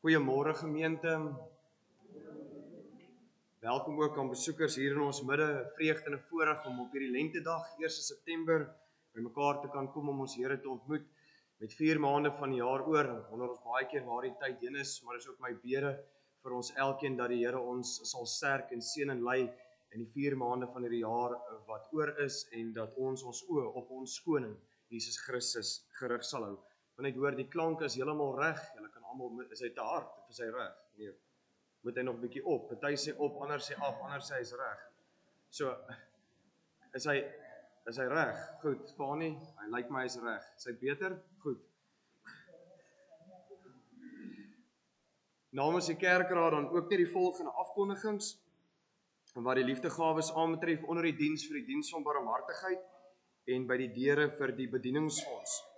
Goeiemôre gemeente. Welkom ook aan besoekers hier in ons midde. Vreugde en 'n voorreg om op hierdie lentedag, 1 September, bymekaar te kan kom om ons Here te ontmoet. Met 4 maande van die jaar oor, wonder ons baie keer waar die tyd heen is, maar is ook my bede vir ons elkeen dat die Here ons sal sterk en seën en lei in die 4 maande van hierdie jaar wat oor is en dat ons oë op ons koning Jesus Christus gerig sal hou. Want net hoor, die klank is heeltemal reg. Julle kan almal, is hy te hard of is hy reg? Nee. Moet hy nog 'n bietjie op. Party sê op, ander sê af, ander sê hy's reg. So is hy reg? Goed, Fani, hy lyk my hy's reg. Is hy beter? Goed. Namens die kerkraad dan ook net die volgende afkondigings wat die liefdegawes aanbetref onder die diens vir die diens van barmhartigheid en by die deure vir die bedieningsfonds.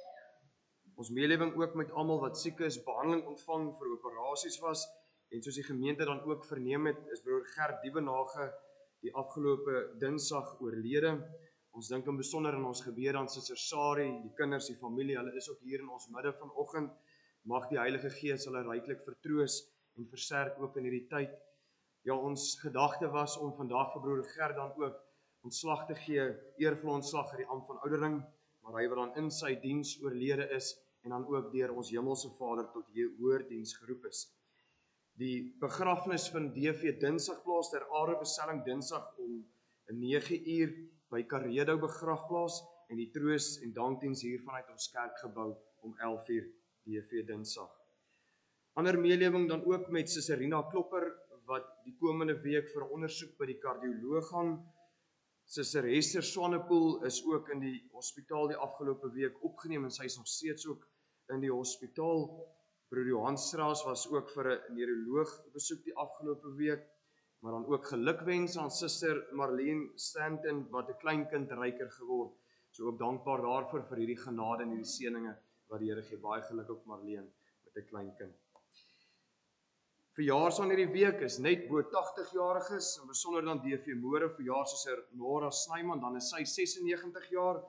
Ons meelewing ook met almal wat siek is, behandeling ontvang vir operasies was. En soos die gemeente dan ook verneem het, is broer Gert Diebenage die afgelope Dinsdag oorlede. Ons dink in besonder in ons gebede aan Suster Sari, die kinders, die familie, hulle is ook hier in ons midde vanoggend. Mag die Heilige Gees hulle ryklik vertroos en versterk ook in hierdie tyd. Ja, ons gedagte was om vandag vir broer Gert dan ook ontslag te gee, eervolle ontslag uit die ampt van oudering, maar hy wat dan in sy diens oorlede is en dan ook deur ons Hemelse Vader tot hoër diens geroep is. Die begrafnis van DV Dinsdag plaas ter are bestelling Dinsdag om 9 uur by Karedo begrafplaas en die troos en dankdiens hier vanuit ons kerkgebou om 11 uur DV Dinsdag. Ander meelewing dan ook met Suster Rina Klopper wat die komende week vir 'n ondersoek by die kardioloog gaan. Suster Hester Swanepoel is ook in die hospitaal die afgelope week opgeneem en sy is nog steeds ook in die hospitaal. Broer Johan Strauss was ook vir 'n neuroloog besoek die afgelope week, maar dan ook gelukwens aan Suster Marlene Stanton wat 'n kleinkind ryker geword. So ook dankbaar daarvoor vir hierdie genade en hierdie seëninge wat die Here gee. Baie geluk op Marlene met 'n kleinkind. Verjaars van hierdie week is net bo 80-jariges, en besonder dan DV Moore verjaar Suster Nora Snyman, dan is sy 96 jaar.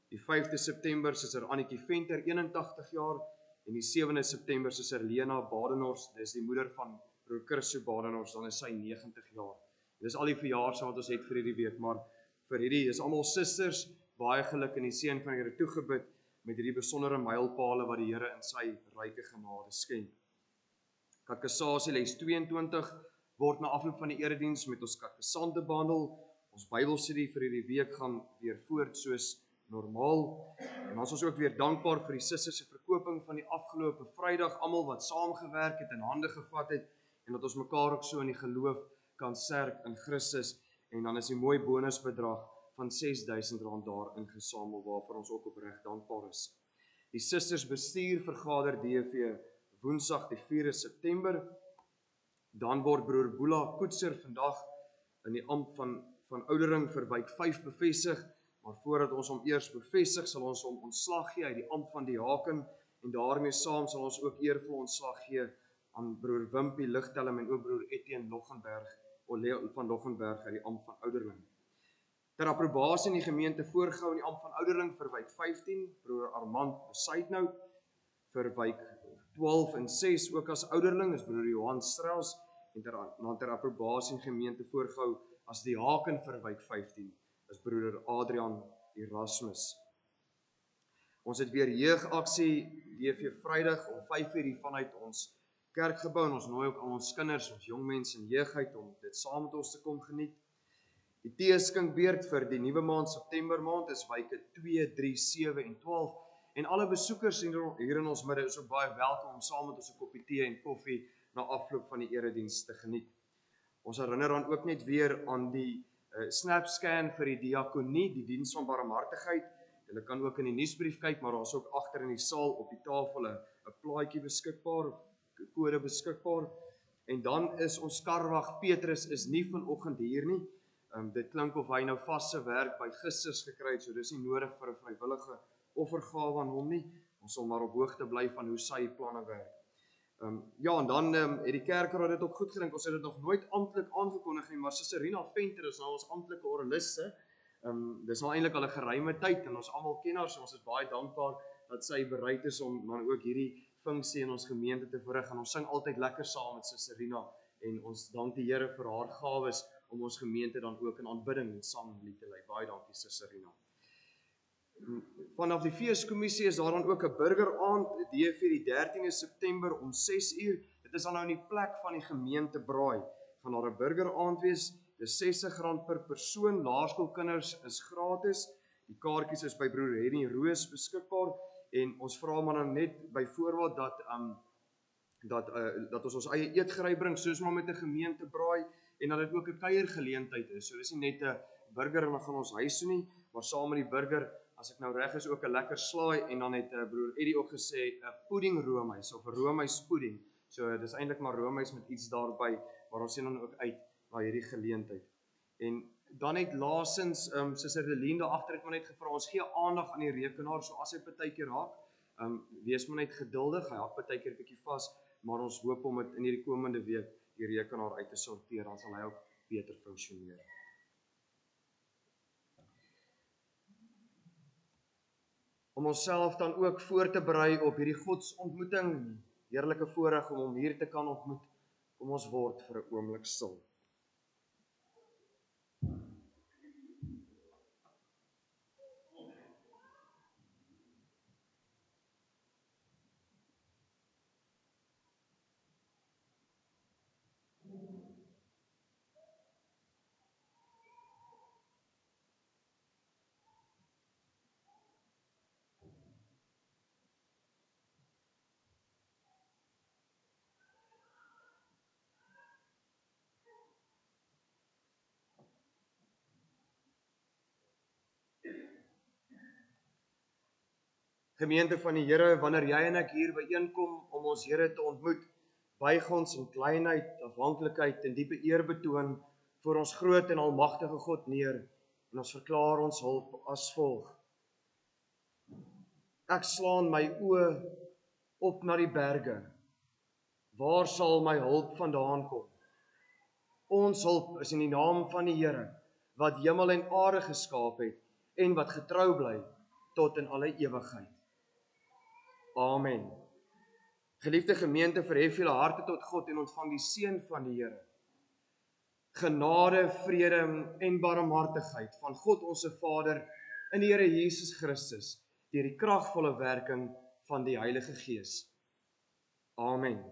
Die 5de September Suster Annetjie Venter 81 jaar. En die 7de September Suster Lena Badenhorst, dis die moeder van broer Christo Badenhorst, dan is sy 90 jaar. Dis al die verjaarsdae wat ons het vir hierdie week, maar vir hierdie is almal susters, baie geluk in die seën van die Here toegebid met hierdie besondere mylpale wat die Here in sy ryke genade skenk. Katekisasie les 22 word na afloop van die erediens met ons katekisante behandel. Ons Bybelstudie vir hierdie week gaan weer voort soos normaal. En ons is ook weer dankbaar vir die susters se verkoping van die afgelope Vrydag, almal wat saamgewerk het en hande gevat het en dat ons mekaar ook so in die geloof kan sterk in Christus. En dan is die mooi bonusbedrag van R6.000 daar ingesamel waarvoor ons ook opreg dankbaar is. Die susters bestuur vergader DV Woensdag die 4 September. Dan word broer Boela Koetser vandag in die ampt van oudering vir wijk 5 bevestig. Maar voordat ons hom eers bevestig, sal ons hom ontslag gee uit die ampt van diaken en daarmee saam sal ons ook eervol ontslag gee aan broer Wimpie Ligtelm en ook broer Etienne van Loggenberg uit die ampt van ouderling. Ter approbasie in die gemeente voorgehou in die ampt van ouderling vir wijk 15, broer Armand Besuitnout, vir wijk 12 en 6 ook as ouderling is broer Johan Strauss en ter approbasie in gemeente voorgehou as diaken vir wijk 15. is broeder Adrian Erasmus. Ons het weer jeugaksie DV Vrydag om 5 uur vanuit ons kerkgebou en ons nooi ook al ons kinders, ons jongmense en jeug uit om dit saam met ons te kom geniet. Die teeskinkbeurt vir die nuwe maand September maand is wyke 2, 3, 7 en 12 en alle besoekers hier in ons midde is ook baie welkom om saam met ons 'n koppie tee en koffie na afloop van die erediens te geniet. Ons herinner dan ook net weer aan die snapscan vir die diakonie, die diens van barmhartigheid. Julle kan ook in die nuusbrief kyk, maar daar is ook agter in die saal op die tafel 'n plaatjie beskikbaar, kode beskikbaar. En dan is ons karwag Petrus is nie vanoggend hier nie. Dit klink of hy nou vaste werk by gisters gekry het, so dis nie nodig vir 'n vrywillige offergawe aan hom nie. Ons sal maar op hoogte bly van hoe sy planne werk. Ja, en dan het die kerkraad dit ook goed gedink. Ons het dit nog nooit amptelik aangekondig nie, maar Suster Rina Venter is nou ons amptelike oraliste. Dis nou eintlik al 'n geruime tyd en ons almal ken haar, so ons is baie dankbaar dat sy bereid is om dan ook hierdie funksie in ons gemeente te verrig, en ons sing altyd lekker saam met Suster Rina, en ons dank die Here vir haar gawes om ons gemeente dan ook in aanbidding en sanglied te lei. Baie dankie Suster Rina. Vanaf die feeskommissie is daar dan ook 'n burgeraand, DV die 13de September om 6 uur. Dit is dan nou in die plek van die gemeentebraai. Gaan daar 'n burgeraand wees. Dis R60 per persoon. Laerskoolkinders is gratis. Die kaartjies is by broer Henny Roos beskikbaar, en ons vra maar dan net by voorwaar dat ons eie eetgerei bring, soos maar met 'n gemeentebraai, en dat dit ook 'n kuiergeleentheid is. So dis nie net 'n burger en dan gaan ons huis toe nie, maar saam met die burger, as ek nou reg is, ook 'n lekker slaai, en dan het broer Eddie ook gesê 'n pudding roomys of 'n roomys pudding. So dis eintlik maar roomys met iets daarby, maar ons sien dan ook uit na hierdie geleentheid. En dan het laasens, Suster Helene daar agter het maar net gevra, ons gee aandag aan die rekenaar, so as hy partykeer raak, wees maar net geduldig, hy raak partykeer bietjie vas, maar ons hoop om dit in hierdie komende week die rekenaar uit te sorteer, dan sal hy ook beter funksioneer. Om onsself dan ook voor te berei op hierdie godsontmoeting, heerlike voorreg om hom hier te kan ontmoet, kom ons word vir 'n oomblik stil. Gemeente van die Here, wanneer jy en ek hier byeenkom om ons Here te ontmoet, buig ons in kleinheid, afhanklikheid en diepe eer betoon voor ons groot en almagtige God neer, en ons verklaar ons hulp as volg. Ek slaan my oë op na die berge. Waar sal my hulp vandaan kom? Ons hulp is in die naam van die Here, wat hemel en aarde geskaap het en wat getrou bly tot in alle ewigheid. Amen. Geliefde gemeente, verhef julle harte tot God en ontvang die seën van die Here. Genade, vrede en barmhartigheid van God ons Vader in die Here Jesus Christus, deur die kragvolle werking van die Heilige Gees. Amen.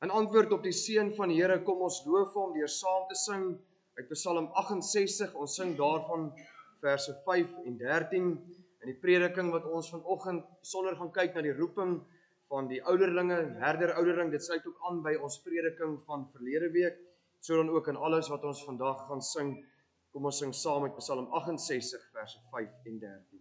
In antwoord op die seën van die Here kom ons loof hom deur saam te sing uit Psalm 68. Ons sing daarvan verse 5 en 13. In die prediking wat ons vanoggend sonder gaan kyk na die roeping van die ouderlinge, herderoudering, dit sluit ook aan by ons prediking van verlede week, so dan ook in alles wat ons vandag gaan sing. Kom ons sing saam met Psalm 68 verse 5 en 13.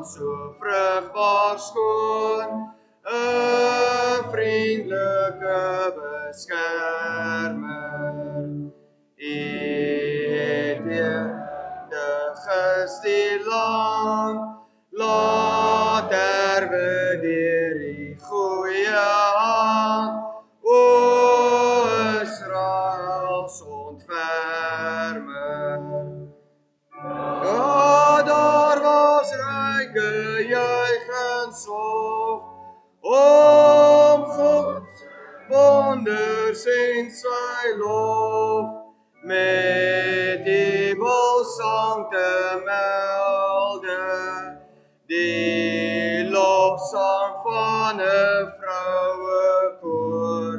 So vrugbaar skoon, 'n vriendelike beskermer. U het die land, laat erwe deur die goeie hand, o Israels ontfermer. Ja, daar was ryke juichens lof, om God wonders en sy lof, met jubelsang te melde, die lofsang van 'n vrouekoor,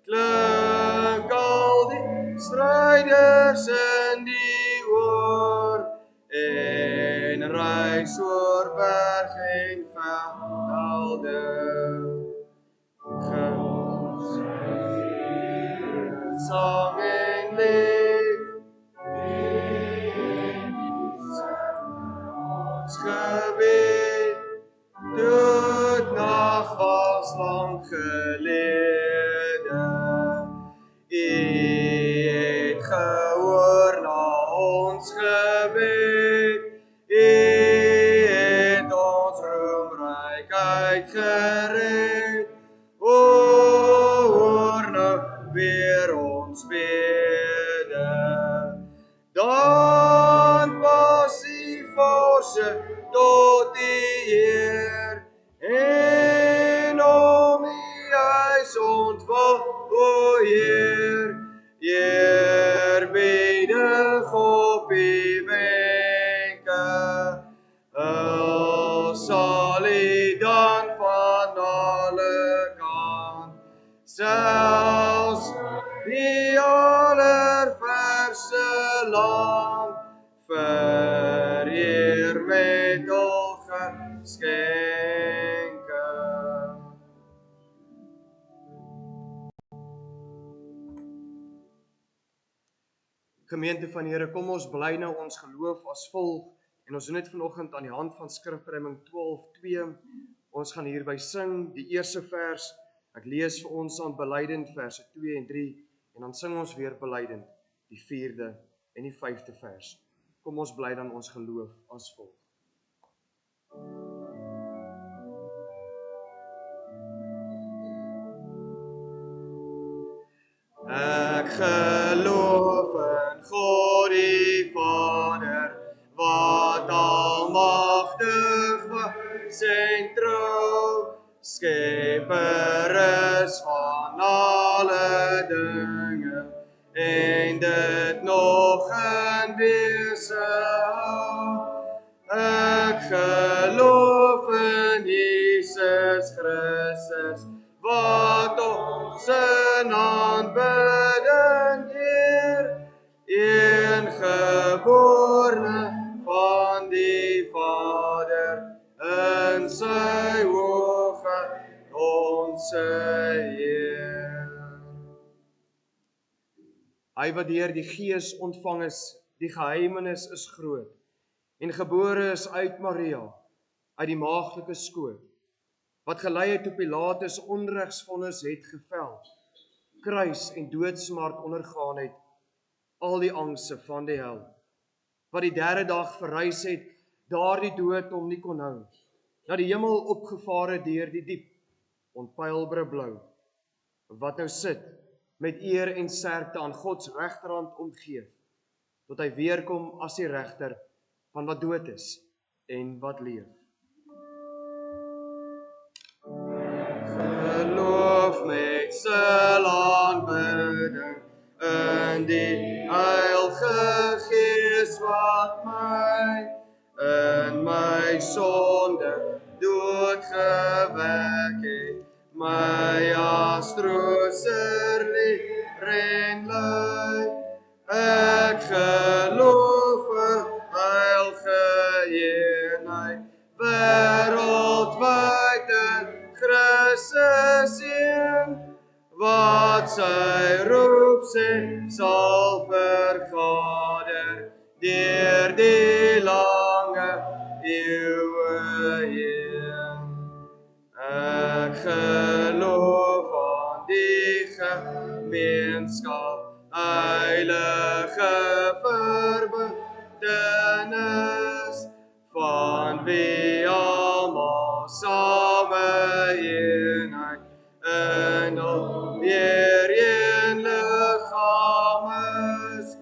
klink al die stryders in die oor, en reis oor berg en velde. Sang en lied, ons gebed, toe nag was lang gelede. U het gehoor na ons gebed, borse tot die Heer, en om die huis ontwag, o Heer, eerbiedig op die wenke, sal hy dan van alle kant, selfs die allerverste land, vereer met al geskenke. Gemeente van die Here, kom ons bly nou ons geloof as volg, en ons doen dit vanoggend aan die hand van Skrifruiming 12:2. Ons gaan hierby sing die eerste vers, ek lees vir ons aan beleidend verse 2 en 3, en dan sing ons weer beleidend die 4de en die 5de vers. Kom ons bly dan ons geloof as volg. Ek geloof in God die Vader, wat almagtig was en trou, skepper is van alle dinge, en dit nog in wese hou. Ek geloof in Jesus Christus, wat ons in aanbidding eer, engeborene van die Vader, in sy hoogheid onze Heer. Hy wat deur die Gees ontvang is, die geheimenis is groot, en gebore is uit Maria, uit die maagdelike skoot, wat gelei het toe Pilatus onregsvonnis het gevel, kruis en doodsmart ondergaan het, al die angste van die hel, wat die derde dag verrys het, daar die dood hom nie kon hou, na die hemel opgevaar het deur die diep, onpeilbare blou, wat nou sit, met eer en sterkte aan Gods regterhand omgee, tot hy weerkom as die regter van wat dood is en wat leef. Geloof met stil aanbidding in die Heilige Gees wat my in my sonde dood gewek het, my as trooster leer en lei. Ek geloof in heilige eenheid, wêreldwyd in Christus een, wat sy roep sê sal vergader deur die lange eeuwe heen. Ek geloof aan die gemeenskap, heilige verbintenis, van wie almal same eenheid in al weer een liggaam is.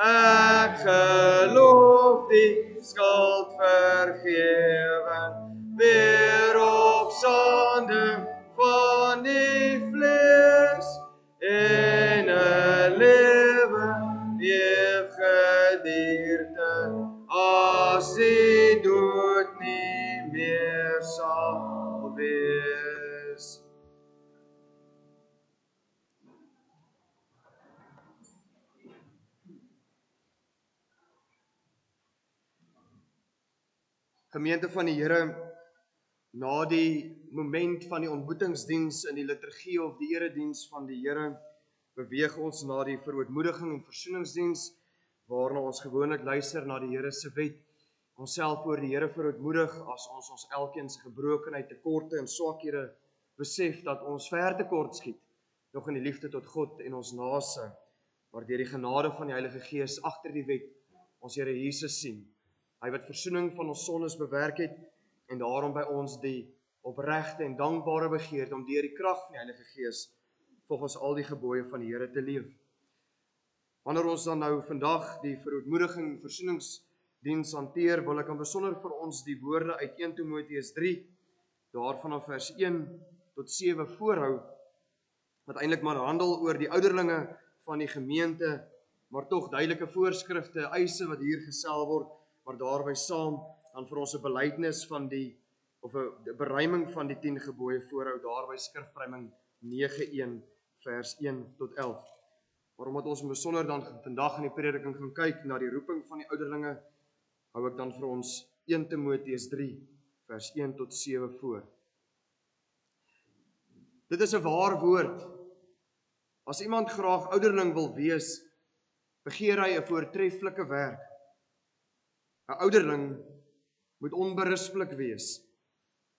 Ek geloof die skuld vergewing, weeropstanding van die vlees, en 'n lewe eeuwigedierte, as die dood nie meer sal wees. Gemeente van die Here, na die moment van die ontmoetingsdiens in die liturgie of die erediens van die Here, beweeg ons na die verootmoediging en versoeningsdiens, waarna ons gewoonlik luister na die Here se wet, onsself voor die Here verootmoedig as ons elkeen se gebrokenheid, tekorte en swakhede besef dat ons ver tekort skiet, nog in die liefde tot God en ons naaste, maar deur die genade van die Heilige Gees agter die wet ons Here Jesus sien. Hy wat versoening van ons sondes bewerk het en daarom by ons die opregte en dankbare begeerte om deur die krag van die Heilige Gees volgens al die gebooie van die Here te leef. Wanneer ons dan nou vandag die verootmoediging en versoenings diens hanteer, wil ek aan besonder vir ons die woorde uit 1 Timoteus 3, daarvan af vers 1 tot 7 voorhou, wat eintlik maar handel oor die ouderlinge van die gemeente, maar tog duidelike voorskrifte, eise wat hier gesel word, maar daarby saam dan vir ons 'n belydenis van of 'n beruiming van die 10 gebooie voorhou, daarby skrifruiming 9:1 vers 1 tot 11. Maar omdat ons besonder dan vandag in die prediking gaan kyk na die roeping van die ouderlinge, hou ek dan vir ons 1 Timoteus 3 vers 1 tot 7 voor. Dit is 'n waar woord. As iemand graag ouderling wil wees, begeer hy 'n voortreffelike werk. 'n Ouderling moet onberispelik wees,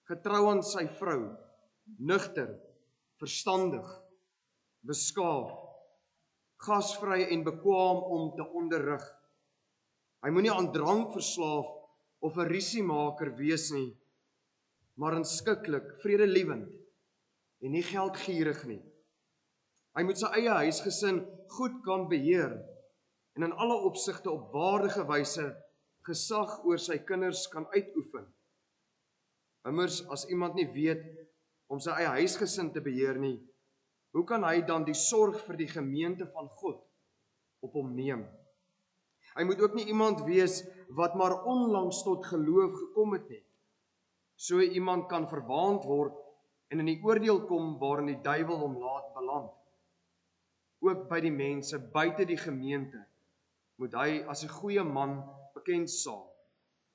getrou aan sy vrou, nugter, verstandig, beskaaf, gasvry en bekwaam om te onderrig. Hy moenie aan drank verslaaf of 'n rusiemaker wees nie, maar inskikkelik, vredeliewend en nie geldgierig nie. Hy moet sy eie huisgesin goed kan beheer en in alle opsigte op waardige wyse gesag oor sy kinders kan uitoefen. Immers, as iemand nie weet om sy eie huisgesin te beheer nie, hoe kan hy dan die sorg vir die gemeente van God op hom neem? Hy moet ook nie iemand wees wat maar onlangs tot geloof gekom het nie. So iemand kan verwaand word en in die oordeel kom waarin die duiwel hom laat beland. Ook by die mense buite die gemeente moet hy as 'n goeie man bekend staan,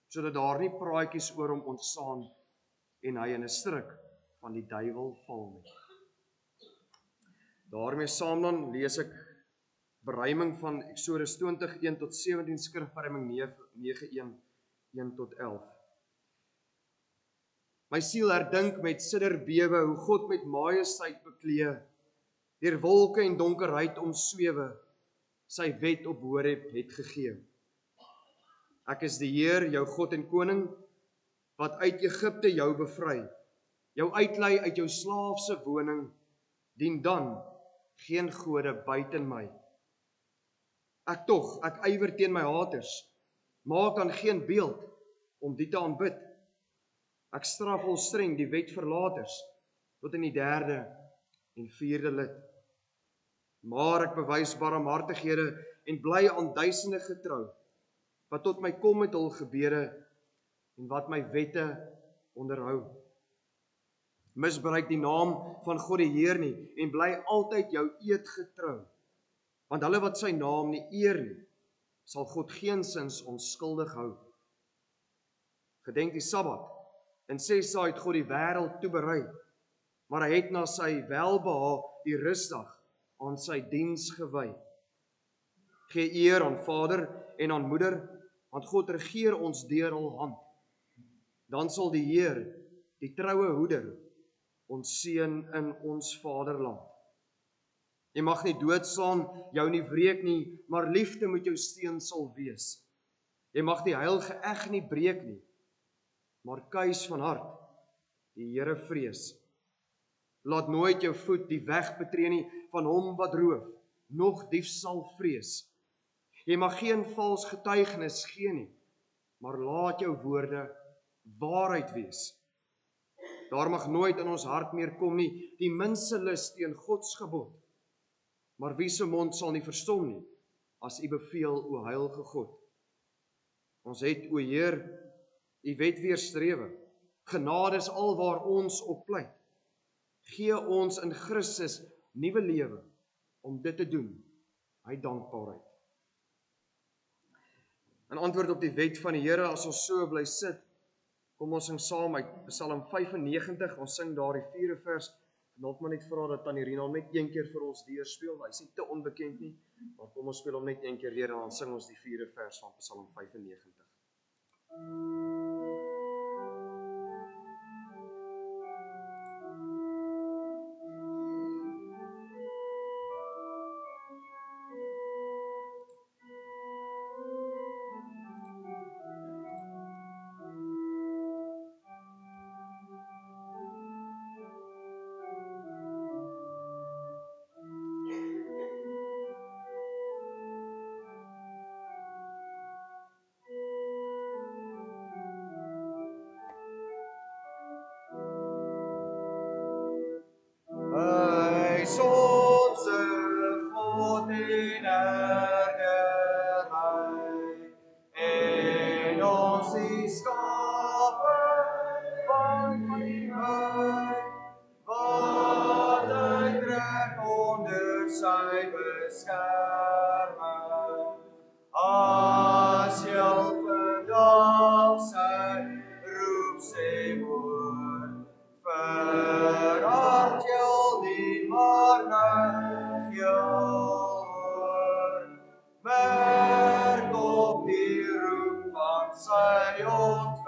sodat daar nie praatjies oor hom ontstaan en hy in 'n struik van die duiwel val nie. Daarmee saam dan lees ek beruiming van Eksodus 20:1 tot 17, skrifberuiming 9:1 1 tot 11. My siel herdink met sidderbewe hoe God met majesteit beklee, deur wolke en donkerheid omswewe, sy wet op Horeb het gegee. Ek is die Heer, jou God en koning, wat uit Egipte jou bevry, jou uitlei uit jou slaafse woning, dien dan geen gode buiten my. Ek ywer teen my haters, maak dan geen beeld om die te aanbid. Ek straf volstreng die wetverlaters tot in die 3de en 4de lid. Maar ek bewys barmhartighede en bly aan duisende getrou, wat tot my kom met hul gebede en wat my wette onderhou. Misbruik die naam van God die Heer nie en bly altyd jou eed getrou, want hulle wat sy naam nie eer nie, sal God geensins onskuldig hou. Gedenk die Sabbat, in 6 dae het God die wêreld toeberei, maar hy het na sy welbehae die rusdag aan sy diens gewy. Gee eer aan Vader en aan Moeder, want God regeer ons deur hul hand. Dan sal die Heer, die troue hoeder, ons seën in ons vaderland. Jy mag nie doodslaan, jou nie wreek nie, maar liefde moet jou steun sal wees. Jy mag die heilige eg nie breek nie, maar kuis van hart die Here vrees. Laat nooit jou voet die weg betree nie van hom wat roof, nog diefsal vrees. Jy mag geen vals getuigenis gee nie, maar laat jou woorde waarheid wees. Daar mag nooit in ons hart meer kom nie die minste lus teen Gods gebod. Maar wie se mond sal nie verstom nie, as U beveel, o heilige God. Ons het, o Heer, U wet weerstrewe. Genade is alwaar ons op pleit. Gee ons in Christus nuwe lewe om dit te doen, uit dankbaarheid. In antwoord op die wet van die Here, as ons so bly sit, kom ons sing saam uit Psalm 95, ons sing daar die 4de vers. En ook maar net vra dat Tannie Rina net een keer vir ons deurspeel, hy is nie te onbekend nie, maar kom ons speel hom net een keer weer en dan sing ons die 4de vers van Psalm 95. Ons die skape van die woord, wat uittrek onder sy beskerming. As jy vandag sy roep sê hoor, verhard jy nie maar net jou hoor. Merk op die roep van sy ontferming.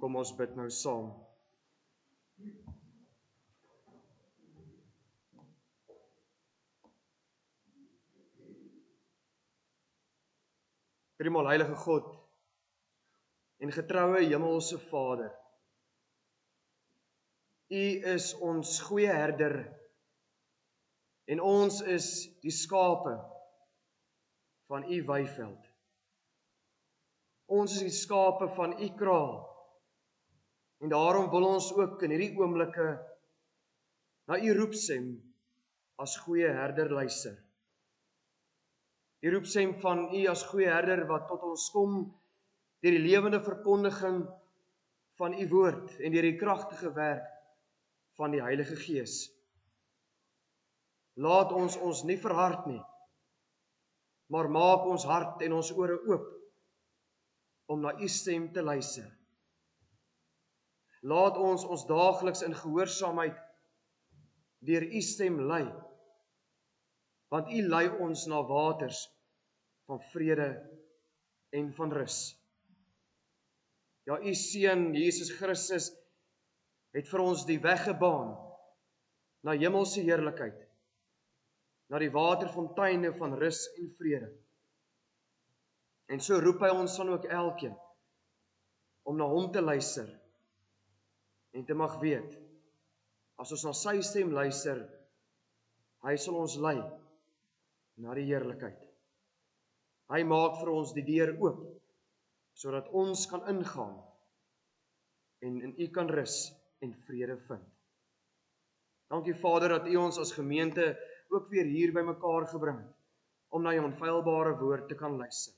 Kom ons bid nou saam. Driemaal heilige God en getroue hemelse Vader, U is ons goeie herder en ons is die skape van U weiveld. Ons is die skape van U kraal en daarom wil ons ook in hierdie oomblikke na U roepstem as goeie herder luister. Die roepstem van U as goeie herder wat tot ons kom deur die lewende verkondiging van U woord en deur die kragtige werk van die Heilige Gees. Laat ons nie verhard nie, maar maak ons hart en ons ore oop om na U stem te luister. Laat ons daagliks in gehoorsaamheid deur U stem lei, want U lei ons na waters van vrede en van rus. Ja, U Seun, Jesus Christus, het vir ons die weg gebaan na hemelse heerlikheid, na die waterfonteine van rus en vrede. En so roep hy ons dan ook elkeen om na hom te luister en te mag weet, as ons na sy stem luister, hy sal ons lei na die heerlikheid. Hy maak vir ons die deur oop, sodat ons kan ingaan en in U kan rus en vrede vind. Dankie Vader dat U ons as gemeente ook weer hier by mekaar gebring het, om na U onfeilbare woord te kan luister.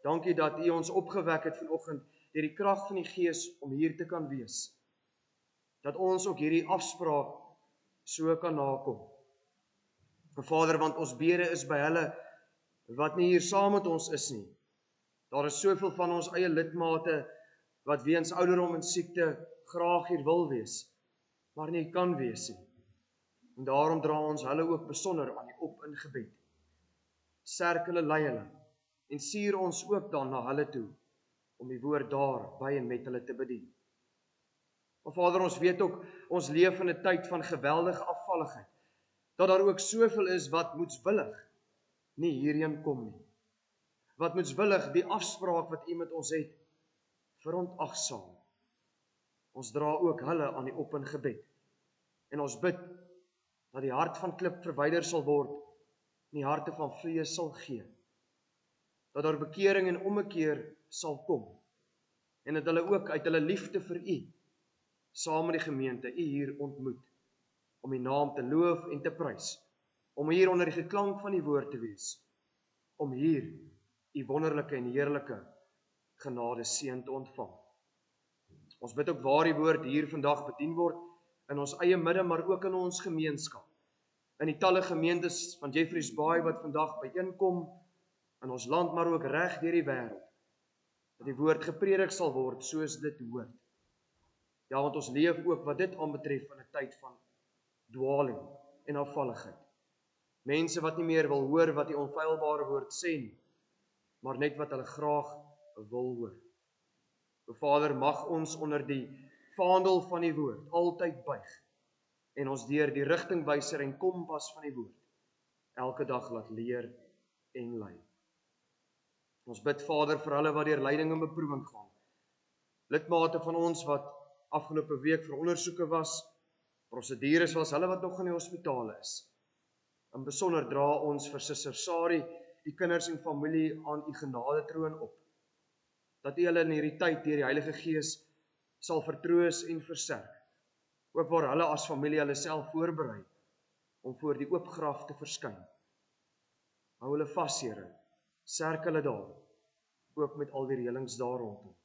Dankie dat U ons opgewek het vanoggend deur die krag van die Gees om hier te kan wees. Dat ons ook hierdie afspraak so kan nakom. Vader, want ons bede is by hulle wat nie hier saam met ons is nie. Daar is soveel van ons eie lidmate wat weens ouderdom en siekte graag hier wil wees, maar nie kan wees nie. En daarom dra ons hulle ook besonder aan U op in gebed. Sterk hulle, lei hulle en stuur ons ook dan na hulle toe om die woord daar by en met hulle te bedien. Maar Vader, ons weet ook, ons leef in 'n tyd van geweldige afvalligheid, dat daar ook soveel is wat moetswillig nie hierheen kom nie. Wat moetswillig die afspraak wat U met ons het, verontagsaam. Ons dra ook hulle aan U op in gebed. En ons bid dat die hart van klip verwyder sal word, en die harte van vlees sal gee. Dat daar bekering en ommekeer sal kom. En dat hulle ook uit hulle liefde vir U, saam met die gemeente, U hier ontmoet, om U naam te loof en te prys, om hier onder die geklank van die woord te wees, om hier U wonderlike en heerlike genade seën te ontvang. Ons bid ook waar die woord hier vandag bedien word, in ons eie midde, maar ook in ons gemeenskap, in die talle gemeentes van Jeffreys Bay wat vandag byeenkom, in ons land, maar ook reg deur die wêreld, dat die woord gepredik sal word soos dit hoort. Ja, want ons leef ook wat dit aanbetref in 'n tyd van dwaling en afvalligheid. Mense wat nie meer wil hoor wat die onfeilbare woord sê nie, maar net wat hulle graag wil hoor. O Vader, mag ons onder die vaandel van die woord altyd buig en ons deur die rigtingwyser en kompas van die woord elke dag laat leer en lei. Ons bid Vader vir hulle wat deur lyding en beproewing gaan. Lidmate van ons wat afgelope week vir ondersoeke was, prosedures was, hulle wat nog in die hospitale is. In besonder dra ons vir Suster Sari, U kinders en familie aan U genadetroon op. Dat U hulle in hierdie tyd deur die Heilige Gees sal vertroos en versterk. Ook waar hulle as familie hulle self voorberei om voor die oop graf te verskyn. Hou hulle vas, Here, serk hulle daar, ook met al die reëlings daar rondom.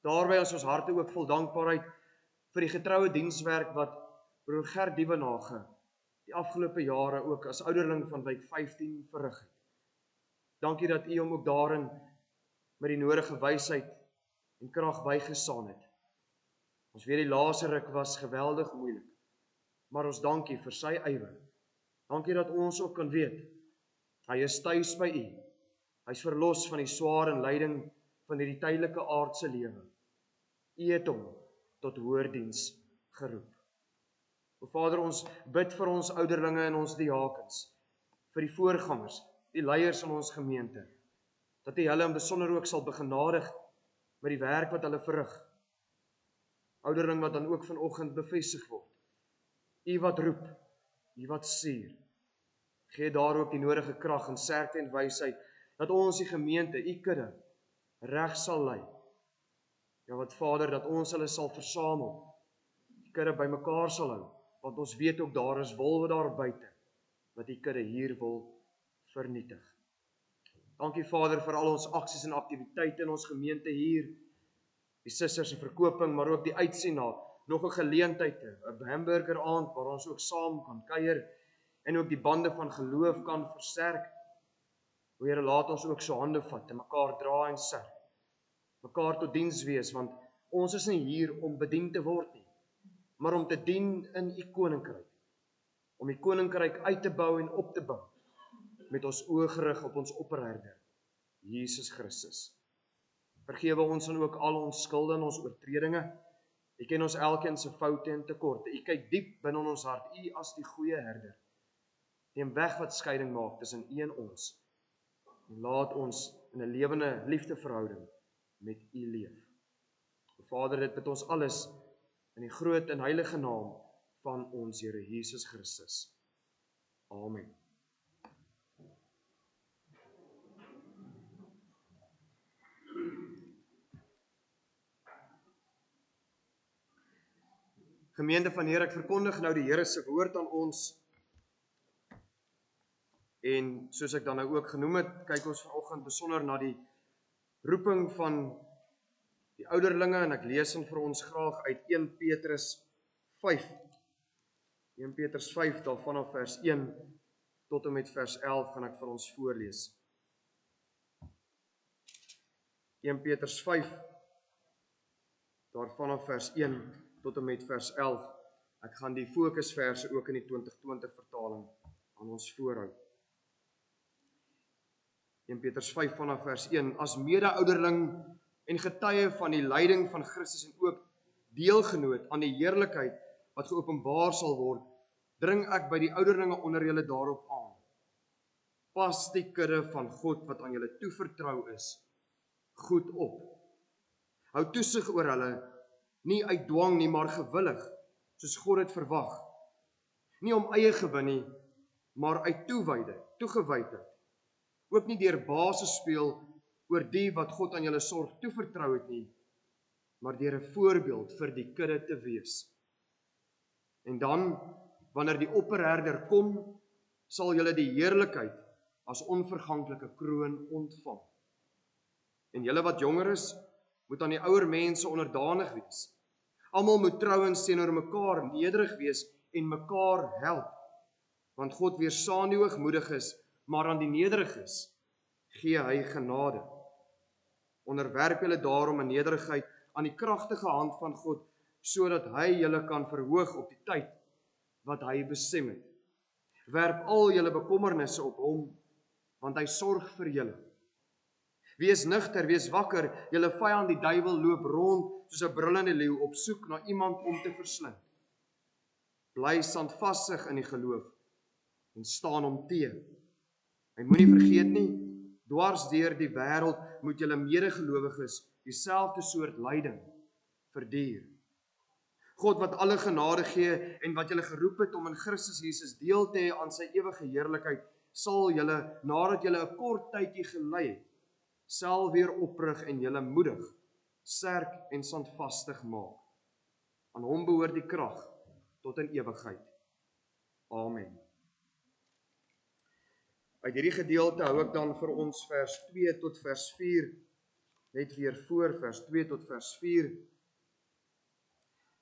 Daarby is ons harte ook vol dankbaarheid vir die getroue dienswerk wat broer Gert Dievenage die afgelope jare ook as ouderling van Wijk 15 verrig het. Dankie dat U hom ook daarin met die nodige wysheid en krag bygestaan het. Ons weet die laaste ruk was geweldig moeilik, maar ons dankie vir sy ywer. Dankie dat ons ook kan weet, hy is tuis by U. Hy is verlos van die swaar en lyding van hierdie tydelike aardse lewe. U het hom tot hoër diens geroep. O Vader, ons bid vir ons ouderlinge en ons diakens, vir die voorgangers, die leiers in ons gemeente, dat U hulle in besonder ook sal begenadig met die werk wat hulle verrig. Ouderling wat dan ook vanoggend bevestig word. U wat roep, U wat stuur. Gee daar ook die nodige krag en sterkte en wysheid, dat ons die gemeente, U kudde, reg sal lei. Ja, wat Vader, dat ons hulle sal versamel, die kudde bymekaar sal hou, want ons weet ook daar is wolwe daar buite, wat die kudde hier wil vernietig. Dankie Vader vir al ons aksies en aktiwiteite in ons gemeente hier, die susters se verkoping, maar ook die uitsien na nog 'n geleentheid, 'n hamburger aand waar ons ook saam kan kuier en ook die bande van geloof kan versterk. O Here, laat ons ook so hande vat en mekaar dra en serk, mekaar tot diens wees, want ons is nie hier om bedien te word nie, maar om te dien in U koninkryk, om U koninkryk uit te bou en op te bou, met ons oë gerig op ons opperherder, Jesus Christus. Vergewe ons dan ook al ons skulde en ons oortredinge. U ken ons elkeen se foute en tekorte. U kyk diep binne in ons hart, U as die goeie herder. Neem weg wat skeiding maak tussen U en ons. En laat ons in 'n lewende liefdeverhouding met U leef. Vader, dit bid ons alles in die groot en heilige naam van ons Here Jesus Christus. Amen. Gemeente van Here, ek verkondig nou die Here se woord aan ons. En soos ek dan nou ook genoem het, kyk ons vanoggend besonder na die roeping van die ouderlinge, en ek lees dan vir ons graag uit 1 Petrus 5. 1 Petrus 5, daar vanaf vers 1 tot en met vers 11 gaan ek vir ons voorlees. 1 Petrus 5, daar vanaf vers 1 tot en met vers 11. Ek gaan die fokusverse ook in die 2020 vertaling aan ons voorhou. 1 Petrus 5 vanaf vers 1. As mede-ouderling en getuie van die lyding van Christus en ook deelgenoot aan die heerlikheid wat geopenbaar sal word, dring ek by die ouderlinge onder julle daarop aan. Pas die kudde van God wat aan julle toevertrou is, goed op. Hou toesig oor hulle, nie uit dwang nie, maar gewillig, soos God het verwag. Nie om eie gewin nie, maar uit toegewydheid. Ook nie deur basis speel oor die wat God aan julle sorg toevertrou het nie, maar deur 'n voorbeeld vir die kudde te wees. En dan, wanneer die opperherder kom, sal julle die heerlikheid as onverganklike kroon ontvang. En julle wat jonger is, moet aan die ouer mense onderdanig wees. Almal moet trouens teenoor mekaar nederig wees en mekaar help, want God weerstaan die hoogmoediges, maar aan die nederiges gee hy genade. Onderwerp julle daarom in nederigheid aan die kragtige hand van God, sodat hy julle kan verhoog op die tyd wat hy bestem het. Werp al julle bekommernisse op hom, want hy sorg vir julle. Wees nugter, wees wakker, julle vyand die duiwel loop rond soos 'n brullende leeu op soek na iemand om te verslind. Bly standvastig in die geloof en staan hom teë. Hy moenie vergeet nie, dwars deur die wêreld moet julle medegelowiges dieselfde soort lyding verduur. God wat alle genade gee en wat julle geroep het om in Christus Jesus deel te hê aan sy ewige heerlikheid, sal julle, nadat julle 'n kort tydjie gelei het, sal weer oprig en julle moedig, sterk en standvastig maak. Aan hom behoort die krag tot in ewigheid. Amen. Uit hierdie gedeelte hou ek dan vir ons vers 2 tot vers 4, net weer voor vers 2 tot vers 4.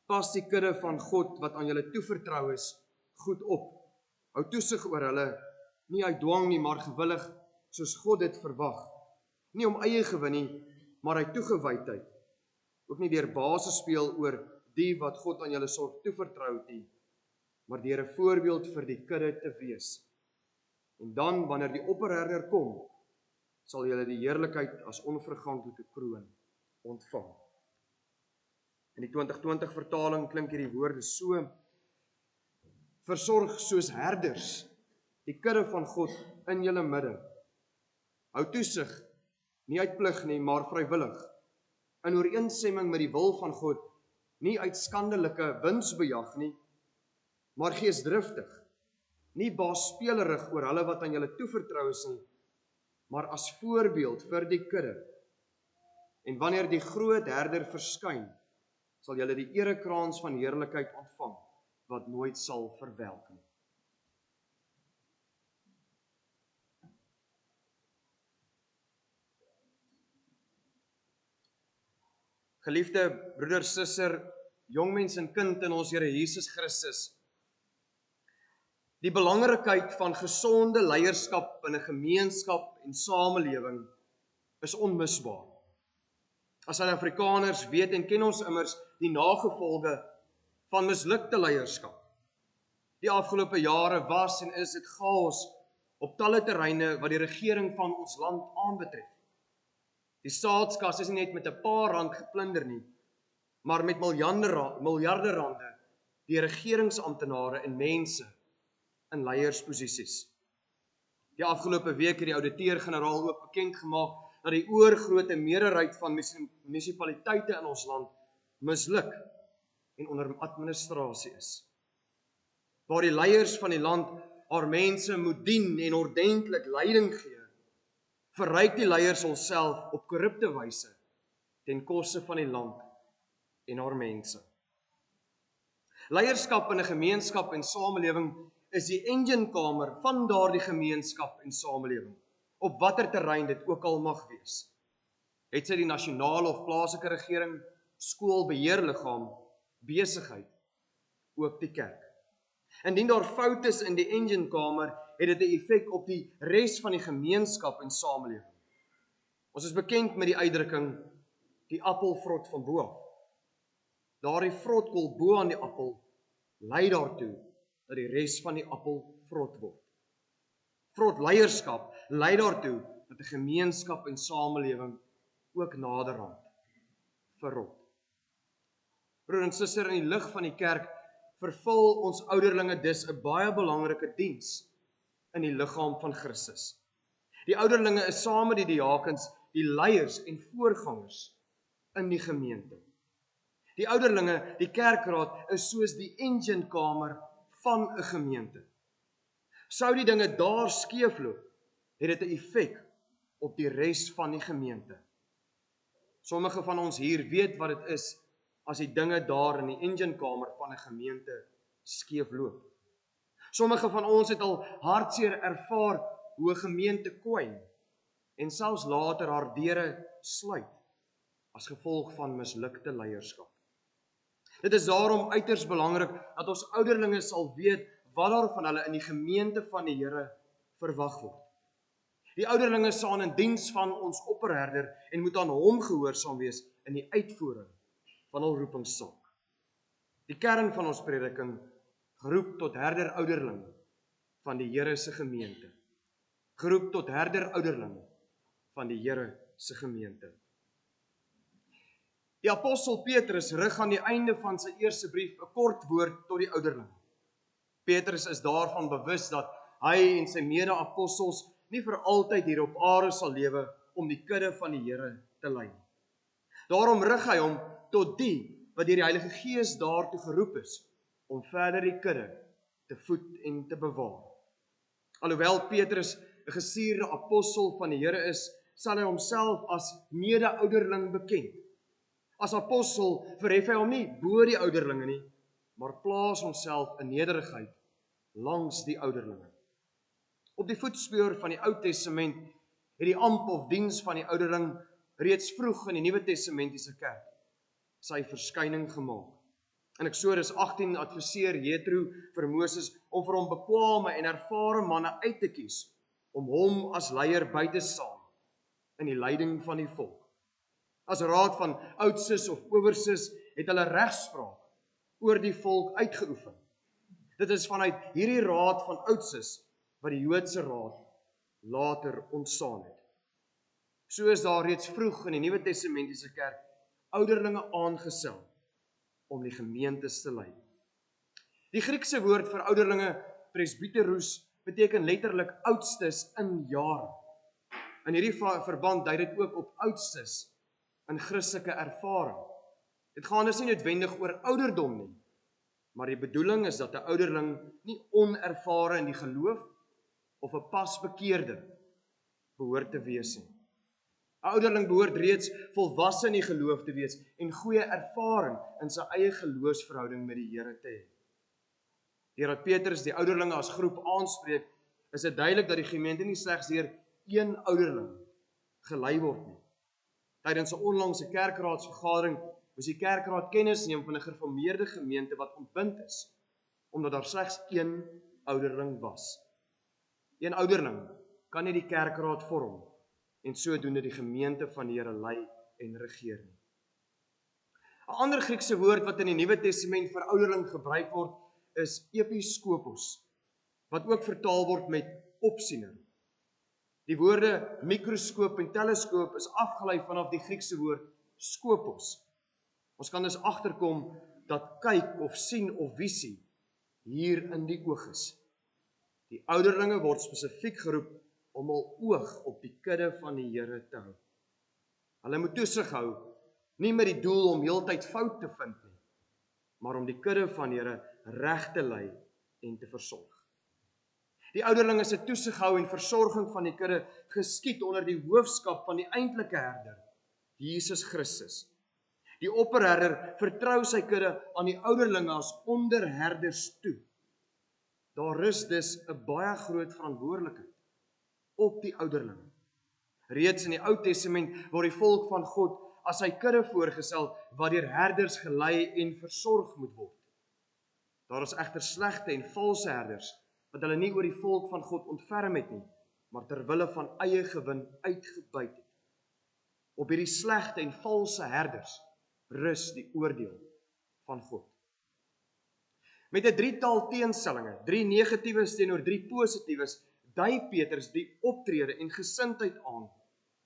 Pas die kudde van God wat aan julle toevertrou is, goed op. Hou toesig oor hulle, nie uit dwang nie, maar gewillig, soos God dit verwag. Nie om eie gewin nie, maar uit toegewydheid. Ook nie deur baas speel oor die wat God aan julle sorg toevertrou het nie, maar deur 'n voorbeeld vir die kudde te wees. En dan, wanneer die opperherder kom, sal julle die heerlikheid as onverganklike kroon ontvang. In die 2020 vertaling klink hierdie woorde so: Versorg soos herders die kudde van God in julle midde. Hou toesig, nie uit plig nie, maar vrywillig, in ooreenstemming met die wil van God, nie uit skandelike winsbejag nie, maar geesdriftig, nie baasspelerig oor hulle wat aan julle toevertrou is nie, maar as voorbeeld vir die kudde. En wanneer die groot herder verskyn, sal julle die erekraans van heerlikheid ontvang, wat nooit sal verwelk nie. Geliefde broeder, suster, jongmens en kind in ons Here Jesus Christus, die belangrikheid van gesonde leierskap in 'n gemeenskap en samelewing is onmisbaar. As Suid-Afrikaners weet en ken ons immers die nagevolge van mislukte leierskap. Die afgelope jare was en is dit chaos op talle terreine wat die regering van ons land aanbetref. Die staatskas is nie net met 'n paar rand geplunder nie, maar met miljarde rande die regeringsamptenare en mense in leiersposisies. Die afgelope week het die ouditeur-generaal ook bekend gemaak dat die oorgrootste meerderheid van munisipaliteite in ons land misluk en onder administrasie is. Waar die leiers van die land haar mense moet dien en ordentlik leiding gee, verryk die leiers hulself op korrupte wyse ten koste van die land en haar mense. Leierskap in 'n gemeenskap en samelewing is die enginekamer van daardie gemeenskap en samelewing, op watter terrein dit ook al mag wees. Het sy die nasionale of plaaslike regering, skoolbeheerliggaam, besigheid, ook die kerk. Indien daar foute is in die enginekamer, het dit 'n effek op die res van die gemeenskap en samelewing. Ons is bekend met die uitdrukking, die appel vrot van bo af. Daardie vrotkoel bo aan die appel lei daartoe dat die res van die appel vrot word. Vrot leierskap lei daartoe dat 'n gemeenskap en samelewing ook naderhand verrot. Broer en suster, in die lig van die kerk vervul ons ouderlinge dus 'n baie belangrike diens in die liggaam van Christus. Die ouderlinge is saam met die diakens die leiers en voorgangers in die gemeente. Die ouderlinge, die kerkraad, is soos die enginekamer van 'n gemeente. Sou die dinge daar skeefloop, het dit 'n effek op die res van die gemeente. Sommige van ons hier weet wat dit is as die dinge daar in die enginekamer van 'n gemeente skeefloop. Sommige van ons het al hartseer ervaar hoe 'n gemeente kwyn en selfs later haar deure sluit as gevolg van mislukte leierskap. Dit is daarom uiters belangrik dat ons ouderlinge sal weet wat daar van hulle in die gemeente van die Here verwag word. Die ouderlinge staan in diens van ons opperherder en moet aan hom gehoorsaam wees in die uitvoering van hul roepingssaak. Die kern van ons prediking, geroep tot herder ouderling van die Here se gemeente. Geroep tot herder ouderling van die Here se gemeente. Die apostel Petrus rig aan die einde van sy eerste brief 'n kort woord tot die ouderlinge. Petrus is daarvan bewus dat hy en sy mede-apostels nie vir altyd hier op aarde sal lewe om die kudde van die Here te lei. Daarom rig hy hom tot die wat deur die Heilige Gees daartoe geroep is om verder die kudde te voed en te bewaar. Alhoewel Petrus 'n gestuurde apostel van die Here is, sal hy homself as mede-ouderling bekend. As apostel verhef hy hom nie bo die ouderlinge nie, maar plaas homself in nederigheid langs die ouderlinge. Op die voetspoor van die Ou Testament het die amp of diens van die ouderling reeds vroeg in die Nuwe Testamentiese kerk sy verskyning gemaak. In Eksodus 18 adviseer Jethro vir Moses om vir hom bekwame en ervare manne uit te kies om hom as leier by te staan in die leiding van die volk. As raad van oudses of owerses het hulle regspraak oor die volk uitgeoefen. Dit is vanuit hierdie raad van oudses wat die Joodse raad later ontstaan het. So is daar reeds vroeg in die Nuwe Testamentiese kerk ouderlinge aangestel om die gemeentes te lei. Die Griekse woord vir ouderlinge, presbyteros, beteken letterlik oudstes in jare. In hierdie verband dui dit ook op oudstes in Christelike ervaring. Dit gaan dus nie noodwendig oor ouderdom nie, maar die bedoeling is dat 'n ouderling nie onervare in die geloof of 'n pasbekeerde behoort te wees nie. 'n Ouderling behoort reeds volwasse in die geloof te wees en goeie ervaring in sy eie geloofsverhouding met die Here te hê. Deurdat Petrus die ouderlinge as groep aanspreek, is dit duidelik dat die gemeente nie slegs deur een ouderling gelei word nie. Tydens 'n onlangse kerkraadsvergadering moes die kerkraad kennis neem van 'n gereformeerde gemeente wat ontbind is, omdat daar slegs een ouderling was. Een ouderling kan nie die kerkraad vorm en sodoende die gemeente van die Here lei en regeer nie. 'n Ander Griekse woord wat in die Nuwe Testament vir ouderling gebruik word, is episkopos, wat ook vertaal word met opsiener. Die woorde mikroskoop en teleskoop is afgelei vanaf die Griekse woord skopos. Ons kan dus agterkom dat kyk of sien of visie hier in die oog is. Die ouderlinge word spesifiek geroep om hul oog op die kudde van die Here te hou. Hulle moet toesig hou, nie met die doel om heeltyd fout te vind nie, maar om die kudde van die Here reg te lei en te versorg. Die ouderlinge se toesighou en versorging van die kudde geskied onder die hoofskap van die eintlike herder, Jesus Christus. Die opperherder vertrou sy kudde aan die ouderlinge as onderherders toe. Daar rus dus 'n baie groot verantwoordelikheid op die ouderlinge. Reeds in die Ou Testament word die volk van God as sy kudde voorgestel wat deur herders gelei en versorg moet word. Daar is egter slegte en valse herders wat hulle nie oor die volk van God ontferm het nie, maar ter wille van eie gewin uitgebuit het. Op hierdie slegte en valse herders rus die oordeel van God. Met 'n drietal teenstellinge, 3 negatiewes teenoor 3 positiewes, dui Petrus die optrede en gesindheid aan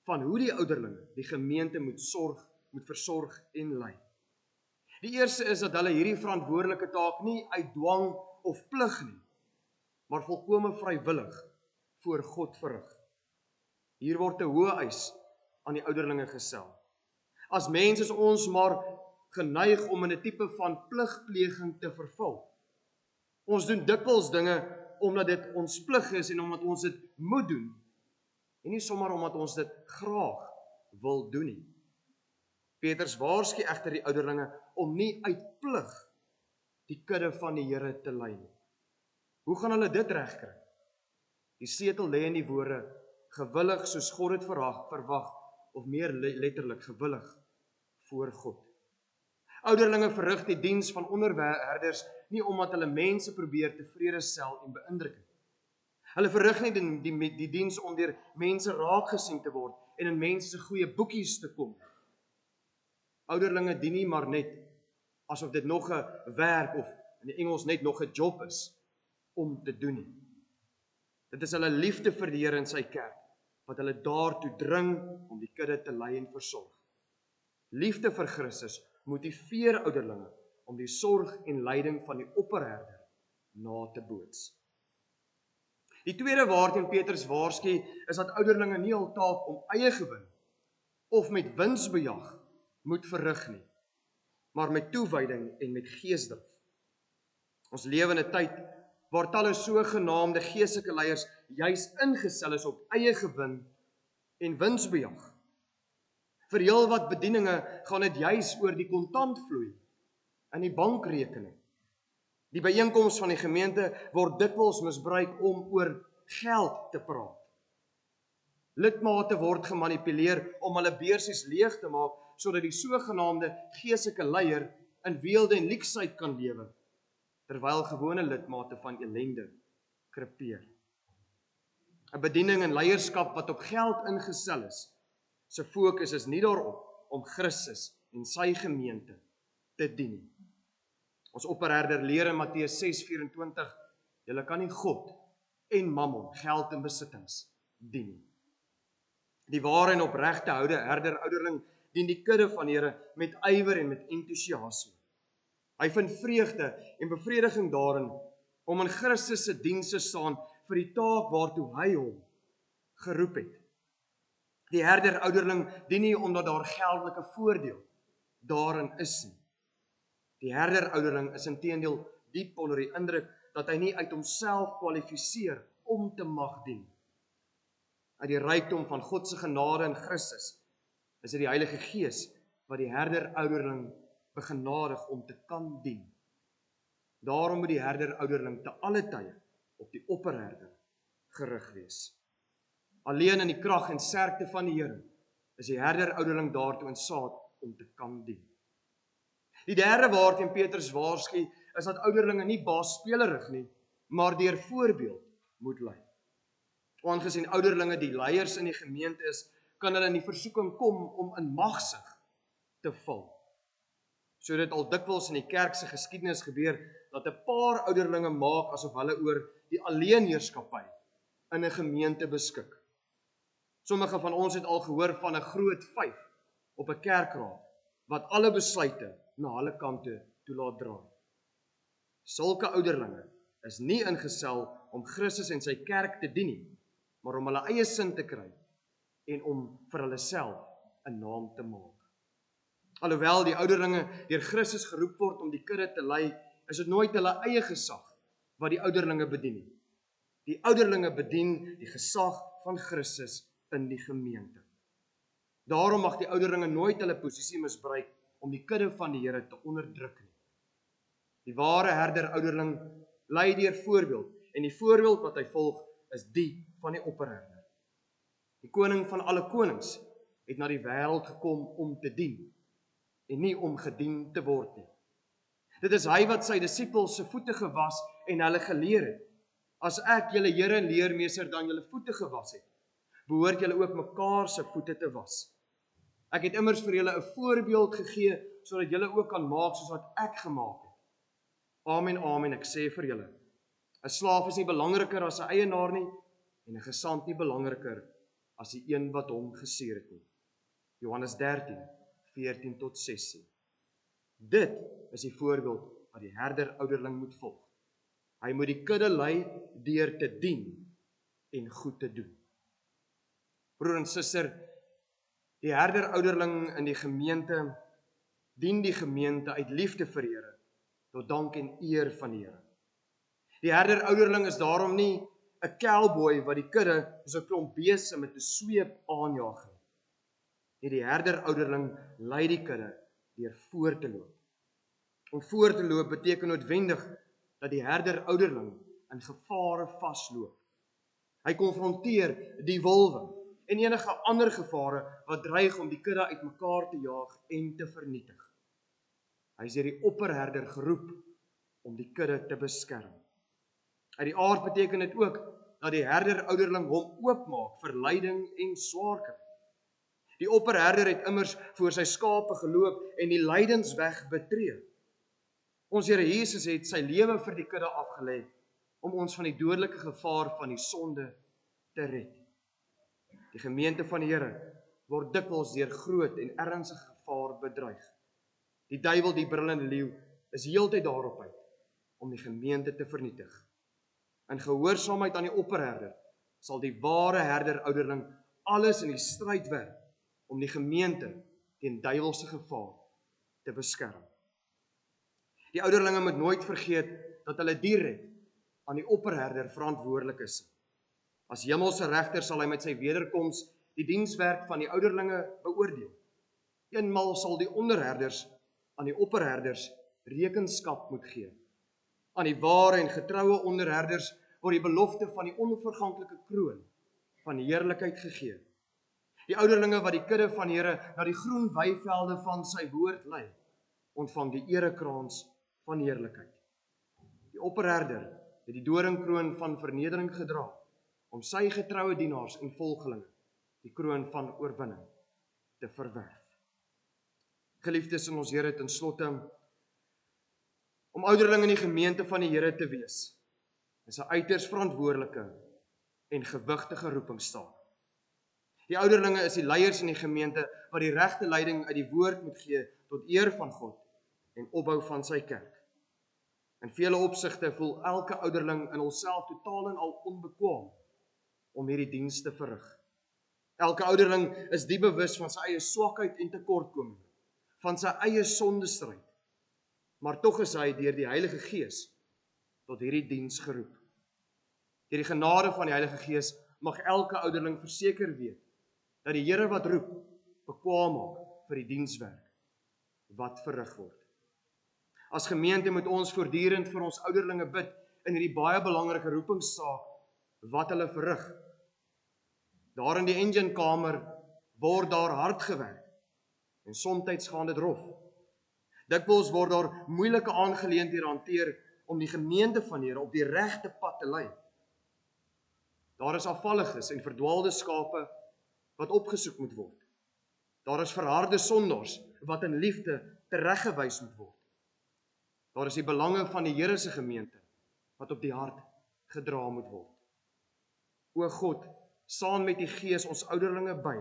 van hoe die ouderlinge die gemeente moet versorg en lei. Die eerste is dat hulle hierdie verantwoordelike taak nie uit dwang of plig nie, maar volkome vrywillig voor God verrig. Hier word 'n hoë eis aan die ouderlinge gestel. As mens is ons maar geneig om in 'n tipe van pligpleging te verval. Ons doen dikwels dinge omdat dit ons plig is en omdat ons dit moet doen, en nie sommer omdat ons dit graag wil doen nie. Petrus waarsku egter die ouderlinge om nie uit plig die kudde van die Here te lei nie. Hoe gaan hulle dit regkry? Die sleutel lê in die woorde gewillig soos God dit verwag, of meer letterlik gewillig voor God. Ouderlinge verrig die diens van onderherders nie omdat hulle mense probeer tevrede stel en beïndruk nie. Hulle verrig nie die diens om deur mense raak gesien te word en in mense se goeie boekies te kom. Ouderlinge dien nie maar net asof dit nog 'n werk of in die Engels net nog 'n job is om te doen nie. Dit is hulle liefde vir die Here in sy kerk wat hulle daartoe dring om die kudde te lei en versorg. Liefde vir Christus motiveer ouderlinge om die sorg en leiding van die opperherder na te boots. Die tweede waarteen Petrus waarsku is dat ouderlinge nie hul taak om eie gewin of met winsbejag moet verrig nie, maar met toewyding en met geesdrif. Ons lewe in 'n tyd waar talle sogenaamde geestelike leiers juis ingestel is op eie gewin en winsbejag. Vir heelwat bedieninge gaan dit juis oor die kontantvloei in die bankrekening. Die byeenkoms van die gemeente word dikwels misbruik om oor geld te praat. Lidmate word gemanipuleer om hulle beursies leeg te maak, sodat die sogenaamde geestelike leier in weelde en leksheid kan lewe, terwyl gewone lidmate van ellende krepeer. 'n Bediening en leierskap wat op geld ingestel is, se fokus is nie daarop om Christus en sy gemeente te dien nie. Ons opperherder leer in Matteus 6:24, julle kan nie God en mammon, geld en besittings, dien nie. Die ware en opregte herder-ouderling dien die kudde van die Here met ywer en met entoesiasme. Hy vind vreugde en bevrediging daarin om in Christus se diens te staan vir die taak waartoe hy hom geroep het. Die herder-ouderling dien nie omdat daar geldelike voordeel daarin is nie. Die herder-ouderling is inteendeel diep onder die indruk dat hy nie uit homself kwalifiseer om te mag dien. Uit die rykdom van God se genade in Christus is dit die Heilige Gees wat die herder-ouderling begenadig om te kan dien. Daarom moet die herder-ouderling te alle tye op die opperherder gerig wees. Alleen in die krag en sterkte van die Here is die herder-ouderling daartoe in staat om te kan dien. Die derde waarteen Petrus waarsku is dat ouderlinge nie baasspelerig nie, maar deur voorbeeld moet lei. Aangesien ouderlinge die leiers in die gemeente is, kan hulle in die versoeking kom om in magsig te val. So dit al dikwels in die kerk se geskiedenis gebeur, dat 'n paar ouderlinge maak asof hulle oor die alleenheerskappy in 'n gemeente beskik. Sommige van ons het al gehoor van 'n groot 5 op 'n kerkraad, wat alle besluite na hulle kante toe laat draai. Sulke ouderlinge is nie ingestel om Christus en sy kerk te dien nie, maar om hulle eie sin te kry en om vir hulle self 'n naam te maak. Alhoewel die ouderlinge deur Christus geroep word om die kudde te lei, is dit nooit hulle eie gesag wat die ouderlinge bedien nie. Die ouderlinge bedien die gesag van Christus in die gemeente. Daarom mag die ouderlinge nooit hulle posisie misbruik om die kudde van die Here te onderdruk nie. Die ware herder-ouderling lei deur voorbeeld, en die voorbeeld wat hy volg is die van die opperherder. Die koning van alle konings het na die wêreld gekom om te dien en nie om gedien te word nie. Dit is hy wat sy disippels se voete gewas en hulle geleer het. As ek julle Here en leermeester dan julle voete gewas het, behoort julle ook mekaar se voete te was. Ek het immers vir julle 'n voorbeeld gegee sodat julle ook kan maak soos wat ek gemaak het. Amen, amen, ek sê vir julle, 'n slaaf is nie belangriker as 'n eienaar nie en 'n gesant nie belangriker as die een wat hom gestuur het nie. Johannes 13:14 tot 16. Dit is die voorbeeld wat die herder-ouderling moet volg. Hy moet die kudde lei deur te dien en goed te doen. Broer en suster, die herder-ouderling in die gemeente dien die gemeente uit liefde vir die Here, tot dank en eer van die Here. Die herder-ouderling is daarom nie 'n cowboy wat die kudde soos 'n klomp beeste met 'n sweep aanjaag nie. Nee, die herder-ouderling lei die kudde deur voor te loop. Om voor te loop beteken noodwendig dat die herder-ouderling in gevare vasloop. Hy konfronteer die wolwe en enige ander gevare wat dreig om die kudde uitmekaar te jaag en te vernietig. Hy is deur die opperherder geroep om die kudde te beskerm. Uit die aard beteken dit ook dat die herder-ouderling hom oopmaak vir lyding en swaarkry. Die opperherder het immers voor sy skape geloop en die lydensweg betree. Ons Here Jesus het sy lewe vir die kudde afgelê om ons van die dodelike gevaar van die sonde te red. Die gemeente van die Here word dikwels deur groot en ernstige gevaar bedreig. Die duiwel, die brullende leeu, is heeltyd daarop uit om die gemeente te vernietig. In gehoorsaamheid aan die opperherder sal die ware herder-ouderling alles in die stryd werp om die gemeente teen duiwelse gevaar te beskerm. Die ouderlinge moet nooit vergeet dat hulle direk aan die opperherder verantwoordelik is. As hemelse regter sal hy met sy wederkoms die dienswerk van die ouderlinge beoordeel. Eenmal sal die onderherders aan die opperherders rekenskap moet gee. Aan die ware en getroue onderherders word die belofte van die onverganklike kroon van heerlikheid gegee. Die ouderlinge wat die kudde van die Here na die groen weivelde van sy woord lei, ontvang die erekrans van heerlikheid. Die opperherder het die doringkroon van vernedering gedra, om sy getroue dienaars en volgelinge die kroon van oorwinning te verwerf. Geliefdes in ons Here, ten slotte, om ouderling in die gemeente van die Here te wees, is 'n uiters verantwoordelike en gewigtige roepingstaak. Die ouderlinge is die leiers in die gemeente wat die regte leiding uit die woord moet gee tot eer van God en opbou van sy kerk. In vele opsigte voel elke ouderling in homself totaal en al onbekwaam om hierdie diens te verrig. Elke ouderling is diep bewus van sy eie swakheid en tekortkoming, van sy eie sondestryd, maar tog is hy deur die Heilige Gees tot hierdie diens geroep. Deur die genade van die Heilige Gees mag elke ouderling verseker weet dat die Here wat roep, bekwaam maak vir die dienswerk wat verrig word. As gemeente moet ons voortdurend vir ons ouderlinge bid in hierdie baie belangrike roepingstaak wat hulle verrig. Daar in die enginekamer word daar hard gewerk en soms gaan dit rof. Dikwels word daar moeilike aangeleenthede hanteer om die gemeente van Here op die regte pad te lei. Daar is afvalliges en verdwaalde skape wat opgesoek moet word. Daar is verharde sondaars wat in liefde tereggewys moet word. Daar is die belange van die Here se gemeente wat op die hart gedra moet word. O God, saam met die Gees ons ouderlinge by,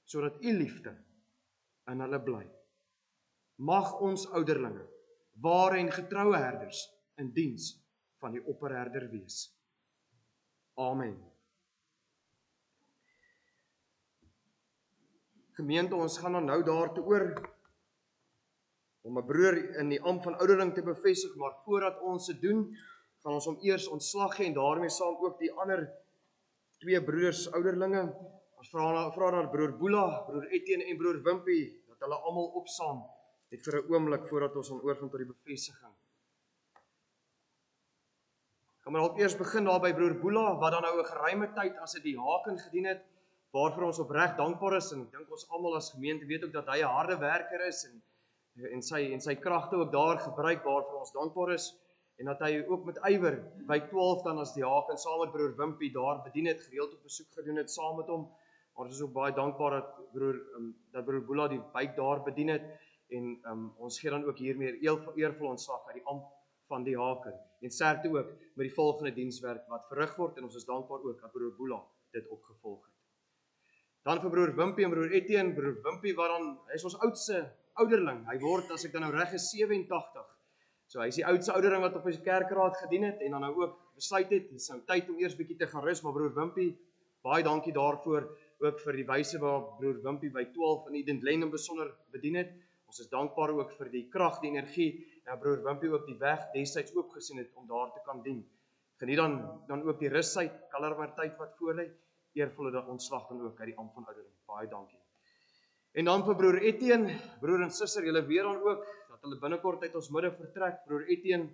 sodat u liefde in hulle bly. Mag ons ouderlinge ware en getroue herders in diens van die opperherder wees. Amen. Gemeente, ons gaan dan nou daartoe oor om 'n broer in die ampt van ouderling te bevestig, maar voordat ons dit doen, gaan ons hom eers ontslag gee en daarmee saam ook die ander twee broers ouderlinge. Ons vra na broer Boela, broer Etienne en broer Wimpie, dat hulle almal opsaam net vir 'n oomblik voordat ons oorgaan tot die bevestiging. Kan maar dalk eers begin daar by broer Boela, wat dan nou 'n geruime tyd as 'n diaken gedien het, waarvoor ons opreg dankbaar is, en ek dink ons almal as gemeente weet ook dat hy 'n harde werker is en sy kragte ook daar gebruik waarvoor ons dankbaar is, en dat hy ook met ywer by 12 dan as diaken saam met broer Wimpie daar bedien het, gereeld op besoek gedoen het saam met hom. Maar ons is ook baie dankbaar dat broer Boela die byk daar bedien het, en ons gee dan ook hiermee eervol ontslag uit die ampt van diaken, en sterkte ook met die volgende dienswerk wat verrig word, en ons is dankbaar ook dat broer Boela dit opgevolg het. Dan vir broer Wimpie en broer Etienne, broer Wimpie hy is ons oudste ouderling, hy word, as ek dan nou reg is, 87, so hy is die oudste ouderling wat op sy kerkraad gedien het, en dan nou ook besluit het, dis nou tyd om eers bietjie te gaan rus, maar broer Wimpie, baie dankie daarvoor, ook vir die wyse waar broer Wimpie by 12 in Eden Glen besonder bedien het. Ons is dankbaar ook vir die krag, die energie, en broer Wimpie ook die weg destyds oopgesien het om daar te kan dien. Geniet dan ook die rustyd, kallerwertyd wat voorlê, eervolle ontslag dan ook uit die ampt van ouderling. Baie dankie. En dan vir broer Etienne, broer en suster, julle weet dan ook dat hulle binnekort uit ons midde vertrek. Broer Etienne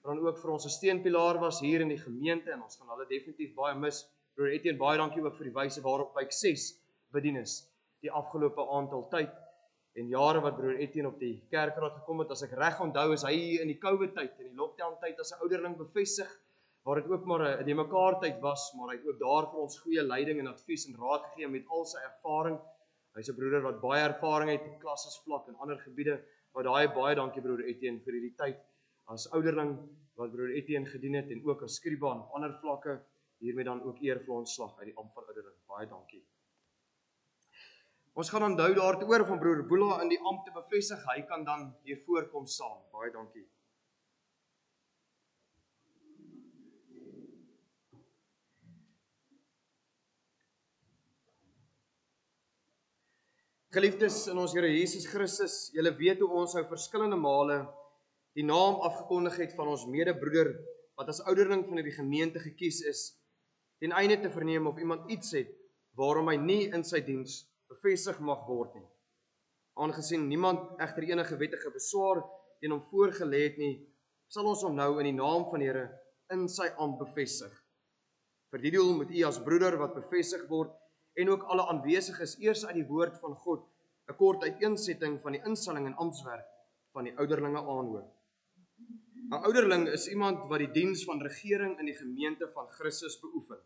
dan ook vir ons 'n steunpilaar was hier in die gemeente, en ons gaan hulle definitief baie mis. Broer Etienne, baie dankie ook vir die wyse waarop Wyk 6 bedien is die afgelope aantal tyd en jare wat broer Etienne op die kerkraad gekom het. As ek reg onthou, is hy in die COVID tyd, in die lockdown tyd as 'n ouderling bevestig, waar dit ook maar 'n mekaar tyd was, maar hy het ook daar vir ons goeie leiding en advies en raad gegee met al sy ervaring. Hy's 'n broeder wat baie ervaring het in klassesvlak en ander gebiede, maar baie dankie broer Etienne vir hierdie tyd as ouderling wat broer Etienne gedien het, en ook as skribaan op ander vlakke, hiermee dan ook eervol ontslag uit die ampt van ouderling. Baie dankie. Ons gaan dan nou daartoe oor van broer Boela in die ampt te bevestig. Hy kan dan hier voorkom saam. Baie dankie. Geliefdes in ons Here Jesus Christus, julle weet hoe ons nou verskillende male die naam afgekondig het van ons medebroeder wat as ouderling van die gemeente gekies is, ten einde te verneem of iemand iets het waarom hy nie in sy diens bevestig mag word nie. Aangesien niemand egter enige wettige beswaar teen hom voorgelê het nie, sal ons hom nou in die naam van die Here in sy ampt bevestig. Vir die doel moet u as broeder wat bevestig word en ook alle aanwesiges eers uit die woord van God 'n kort uiteensetting van die instelling en amptswerk van die ouderlinge aanhoor. 'n Ouderling is iemand wat die diens van regering in die gemeente van Christus beoefen.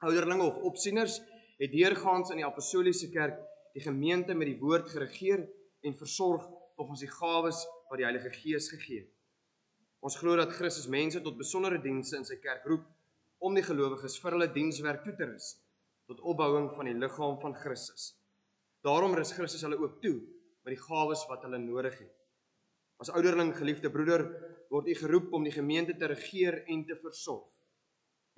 Ouderlinge of opsieners het deurgaans in die apostoliese kerk die gemeente met die woord geregeer en versorg volgens die gawes wat die Heilige Gees gegee het. Ons glo dat Christus mense tot besondere dienste in sy kerk roep om die gelowiges vir hulle dienswerk toe te rus tot opbouing van die liggaam van Christus. Daarom rus Christus hulle ook toe met die gawes wat hulle nodig het. As ouderling, geliefde broeder, word u geroep om die gemeente te regeer en te versorg.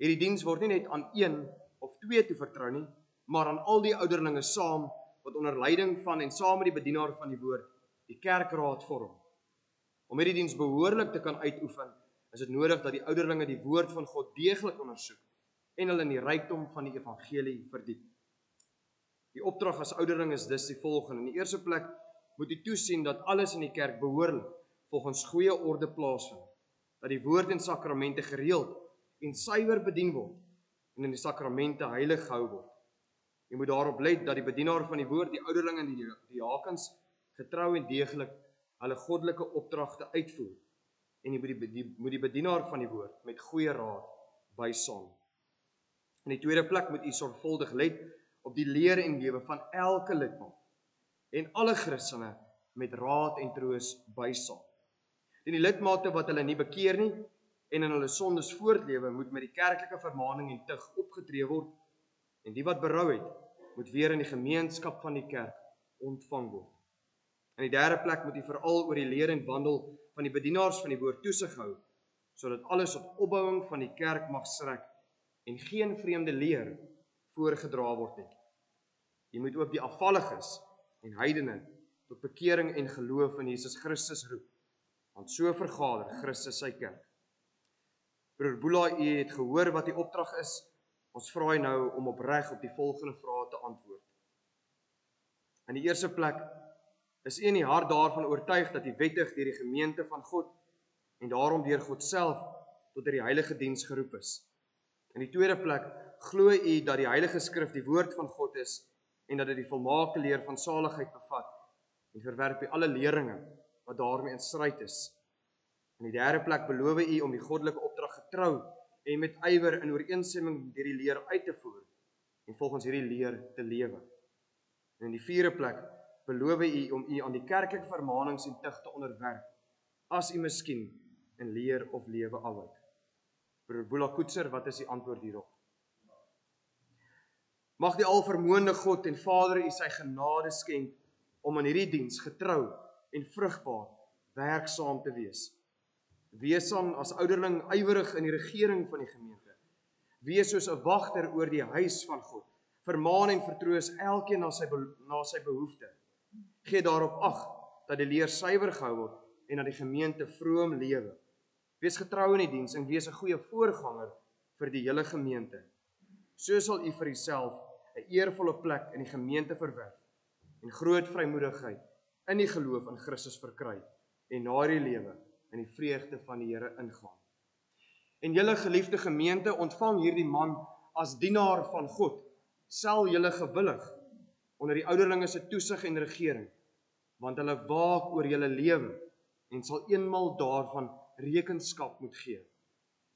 Hierdie diens word nie net aan een of twee toevertrou nie, maar aan al die ouderlinge saam wat onder leiding van en saam met die bedienaar van die woord die kerkraad vorm. Om hierdie diens behoorlik te kan uitoefen, is dit nodig dat die ouderlinge die woord van God deeglik ondersoek en hulle in die rykdom van die evangelie verdiep. Die opdrag as ouderling is dus die volgende. In die eerste plek moet u toesien dat alles in die kerk behoorlik volgens goeie orde plaasvind, dat die woord en sakramente gereeld en suiwer bedien word en in die sakramente heilig gehou word. U moet daarop let dat die bedienaar van die woord, die ouderlinge en die diakens getrou en deeglik hulle goddelike opdragte uitvoer en moet die bedienaar van die woord met goeie raad bysaam. In die tweede plek moet u sorgvuldig let op die leer en lewe van elke lidmaat en alle Christene met raad en troos bysaam. En die lidmate wat hulle nie bekeer nie en in hulle sondes voortlewe, moet met die kerklike vermaning en tug opgetree word, en die wat berou het, moet weer in die gemeenskap van die kerk ontvang word. In die derde plek moet u veral oor die leer en wandel van die bedienaars van die woord toesig hou, sodat alles tot opbouing van die kerk mag strek en geen vreemde leer voorgedra word nie. U moet ook die afvalliges en heidene tot bekering en geloof in Jesus Christus roep, want so vergader Christus sy kerk. Broer Boela, u het gehoor wat die opdrag is. Ons vra u nou om opreg op die volgende vrae te antwoord. In die eerste plek, is u in die hart daarvan oortuig dat u wettig deur die gemeente van God en daarom deur God self tot die heilige diens geroep is? In die tweede plek, glo u dat die Heilige Skrif die woord van God is en dat dit die volmaakte leer van saligheid bevat en verwerp u alle leringe wat daarmee in stryd is? In die derde plek, beloof u om die goddelike opdrag getrou en met ywer in ooreenstemming deur die leer uit te voer en volgens hierdie leer te lewe? En in die vierde plek, beloof u om u aan die kerklike vermaanings en tug te onderwerp as u miskien in leer of lewe afwyk? Broer Boela Koetser, wat is die antwoord hierop? Mag die alvermoënde God en Vader u sy genade skenk om in hierdie diens getrou en vrugbaar werksaam te wees. Wees dan as ouderling ywerig in die regering van die gemeente. Wees soos 'n wagter oor die huis van God. Vermaan en vertroos elkeen na sy behoefte. Gee daarop ag dat die leer suiwer gehou word en dat die gemeente vroom lewe. Wees getrou in die diens en wees 'n goeie voorganger vir die hele gemeente. So sal u vir uself 'n eervolle plek in die gemeente verwerf en groot vrymoedigheid in die geloof in Christus verkry en na die lewe in die vreugde van die Here ingaan. En julle geliefde gemeente, ontvang hierdie man as dienaar van God. Sal julle gewillig onder die ouderlinge se toesig en regering, want hulle waak oor julle lewe en sal eenmal daarvan rekenskap moet gee.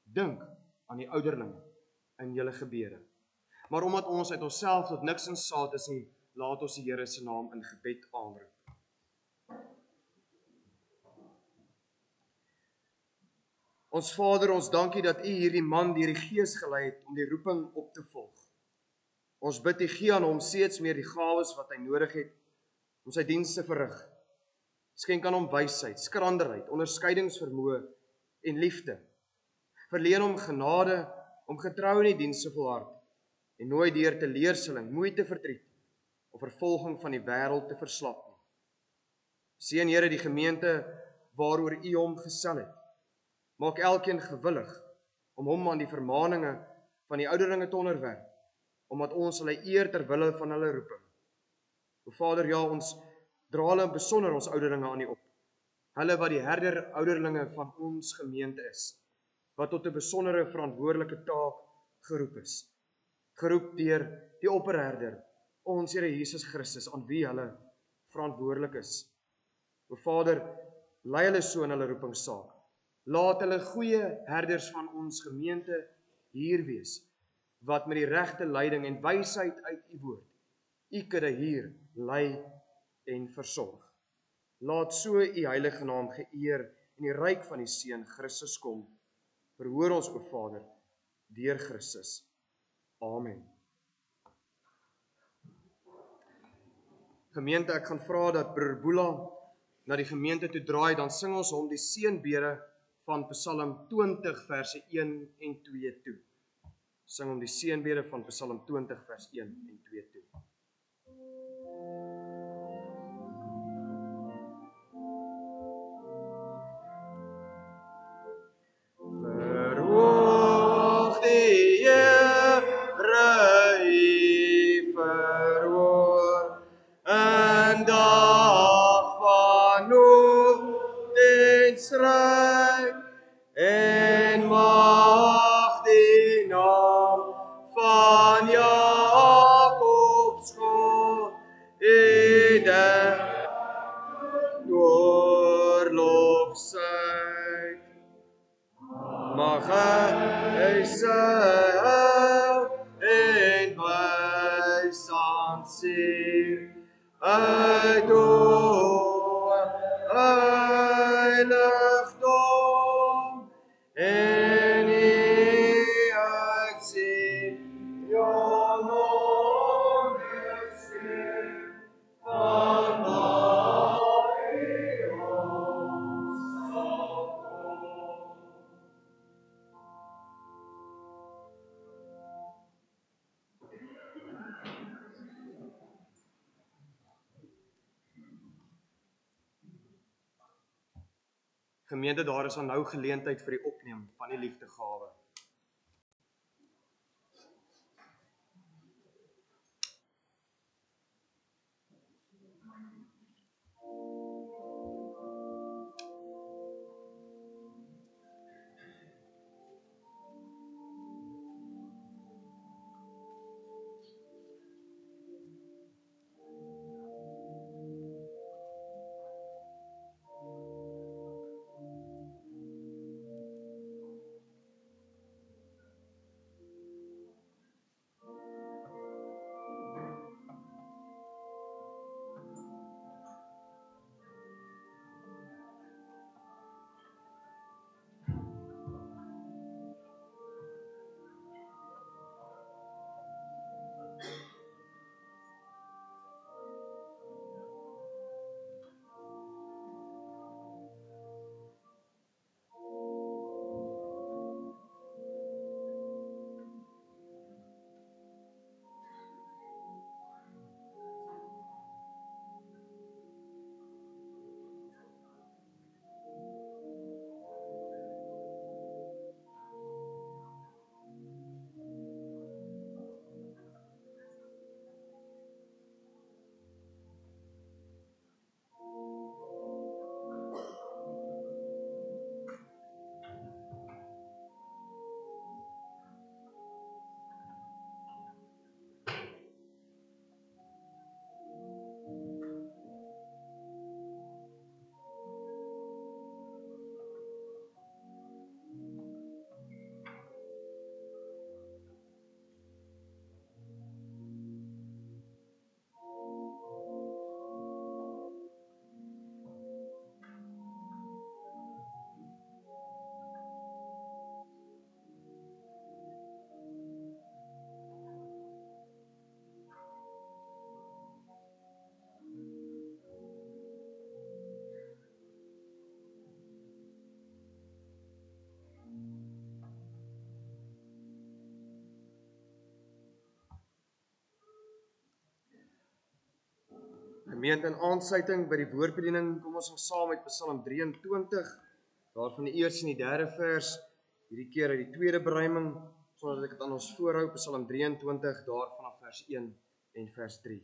Dink aan die ouderlinge in julle gebede. Maar omdat ons uit onsself tot niks in staat is nie, laat ons die Here se naam in gebed aanroep. Ons Vader, ons dankie dat u hierdie man deur die Gees gelei het om die roeping op te volg. Ons bid u, gee aan hom steeds meer die gawes wat hy nodig het om sy diens te verrig. Skenk aan hom wysheid, skranderheid, onderskeidingsvermoë en liefde. Verleen hom genade om getrou in die diens te volhard en nooit deur teleurstelling, moeite, verdriet of vervolging van die wêreld te verslap nie. Seën Here die gemeente waaroor u hom gesel het. Maak elkeen gewillig om hom aan die vermaaninge van die ouderlinge te onderwerp, omdat ons hulle eer ter wille van hulle roeping. O Vader, ja, ons dra hulle besonder ons ouderlinge aan u op. Hulle wat die herder ouderlinge van ons gemeente is. wat tot 'n besondere verantwoordelike taak geroep is. Geroep deur die opperherder, ons Here Jesus Christus, aan wie hulle verantwoordelik is. O Vader, lei hulle so in hulle roepingssaak. Laat hulle goeie herders van ons gemeente hier wees, wat met die regte leiding en wysheid uit u woord, u kudde hier lei en versorg. Laat so u heilige naam geëer en die ryk van die Seun Christus kom. Verhoor ons, o Vader, deur Christus. Amen. Gemeente, ek gaan vra dat broer Boela na die gemeente toe draai, dan sing ons hom die seënbede van Psalm 20 verse 1 en 2 toe. Sing hom die seënbede van Psalm 20 vers 1 en 2 toe. Verhoog die Here u verhoor, in dag van nood en stryd, en mag die naam van Jakobs God u oorlog sy. Mag hy sy en bystand sier uit o heiligdom en u uitsien Sion ondersteun van Gemeente, daar is dan nou geleentheid vir die opneem van die liefdegawe. Gemeente, in aansluiting by die woordbediening, kom ons saam met Psalm 23, daarvan die eerste en die derde vers, hierdie keer uit die tweede beruiming, sodat ek dit aan ons voorhou, Psalm 23, daar vanaf vers 1 en vers 3.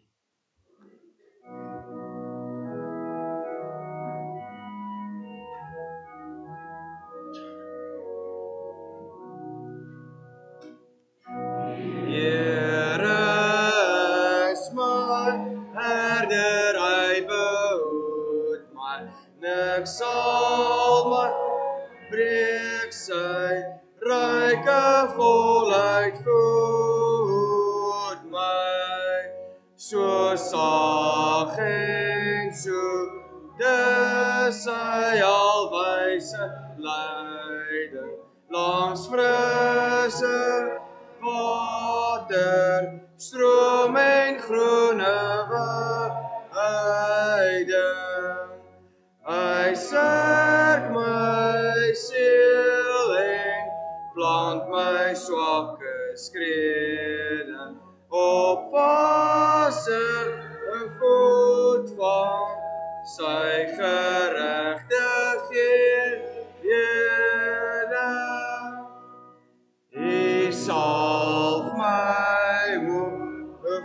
sag en soete sy alwyse leiding langs frisse water, stroom en groene weide. Hy surg my siel en plant my swakke skrede op vaste voet van sy geregtighede. Hy salf my moed, hy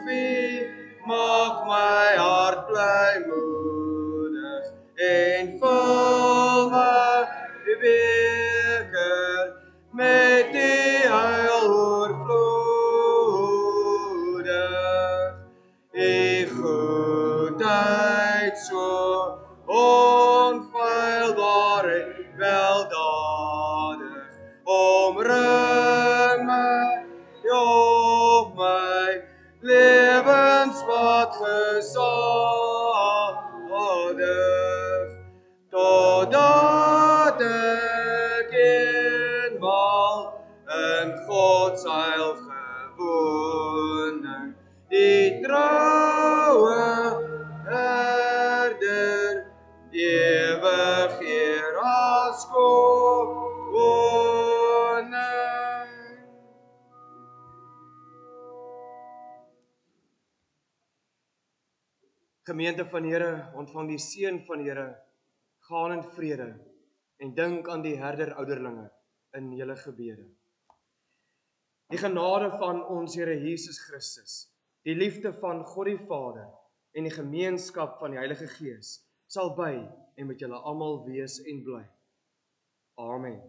maak my hart blymoedig en vul my beker met die heil oorvloedig. Die goedheid so onfeilbaar en weldadig omring my op my lewenspad gesadig, totdat ek eenmaal in God se heil gewoonte die troue herder ewig eer as koning. Gemeente van Here, ontvang die seën van Here, gaan in vrede en dink aan die herder-ouderlinge in julle gebede. Die genade van ons Here Jesus Christus, die liefde van God die Vader en die gemeenskap van die Heilige Gees sal by en met julle almal wees en bly. Amen.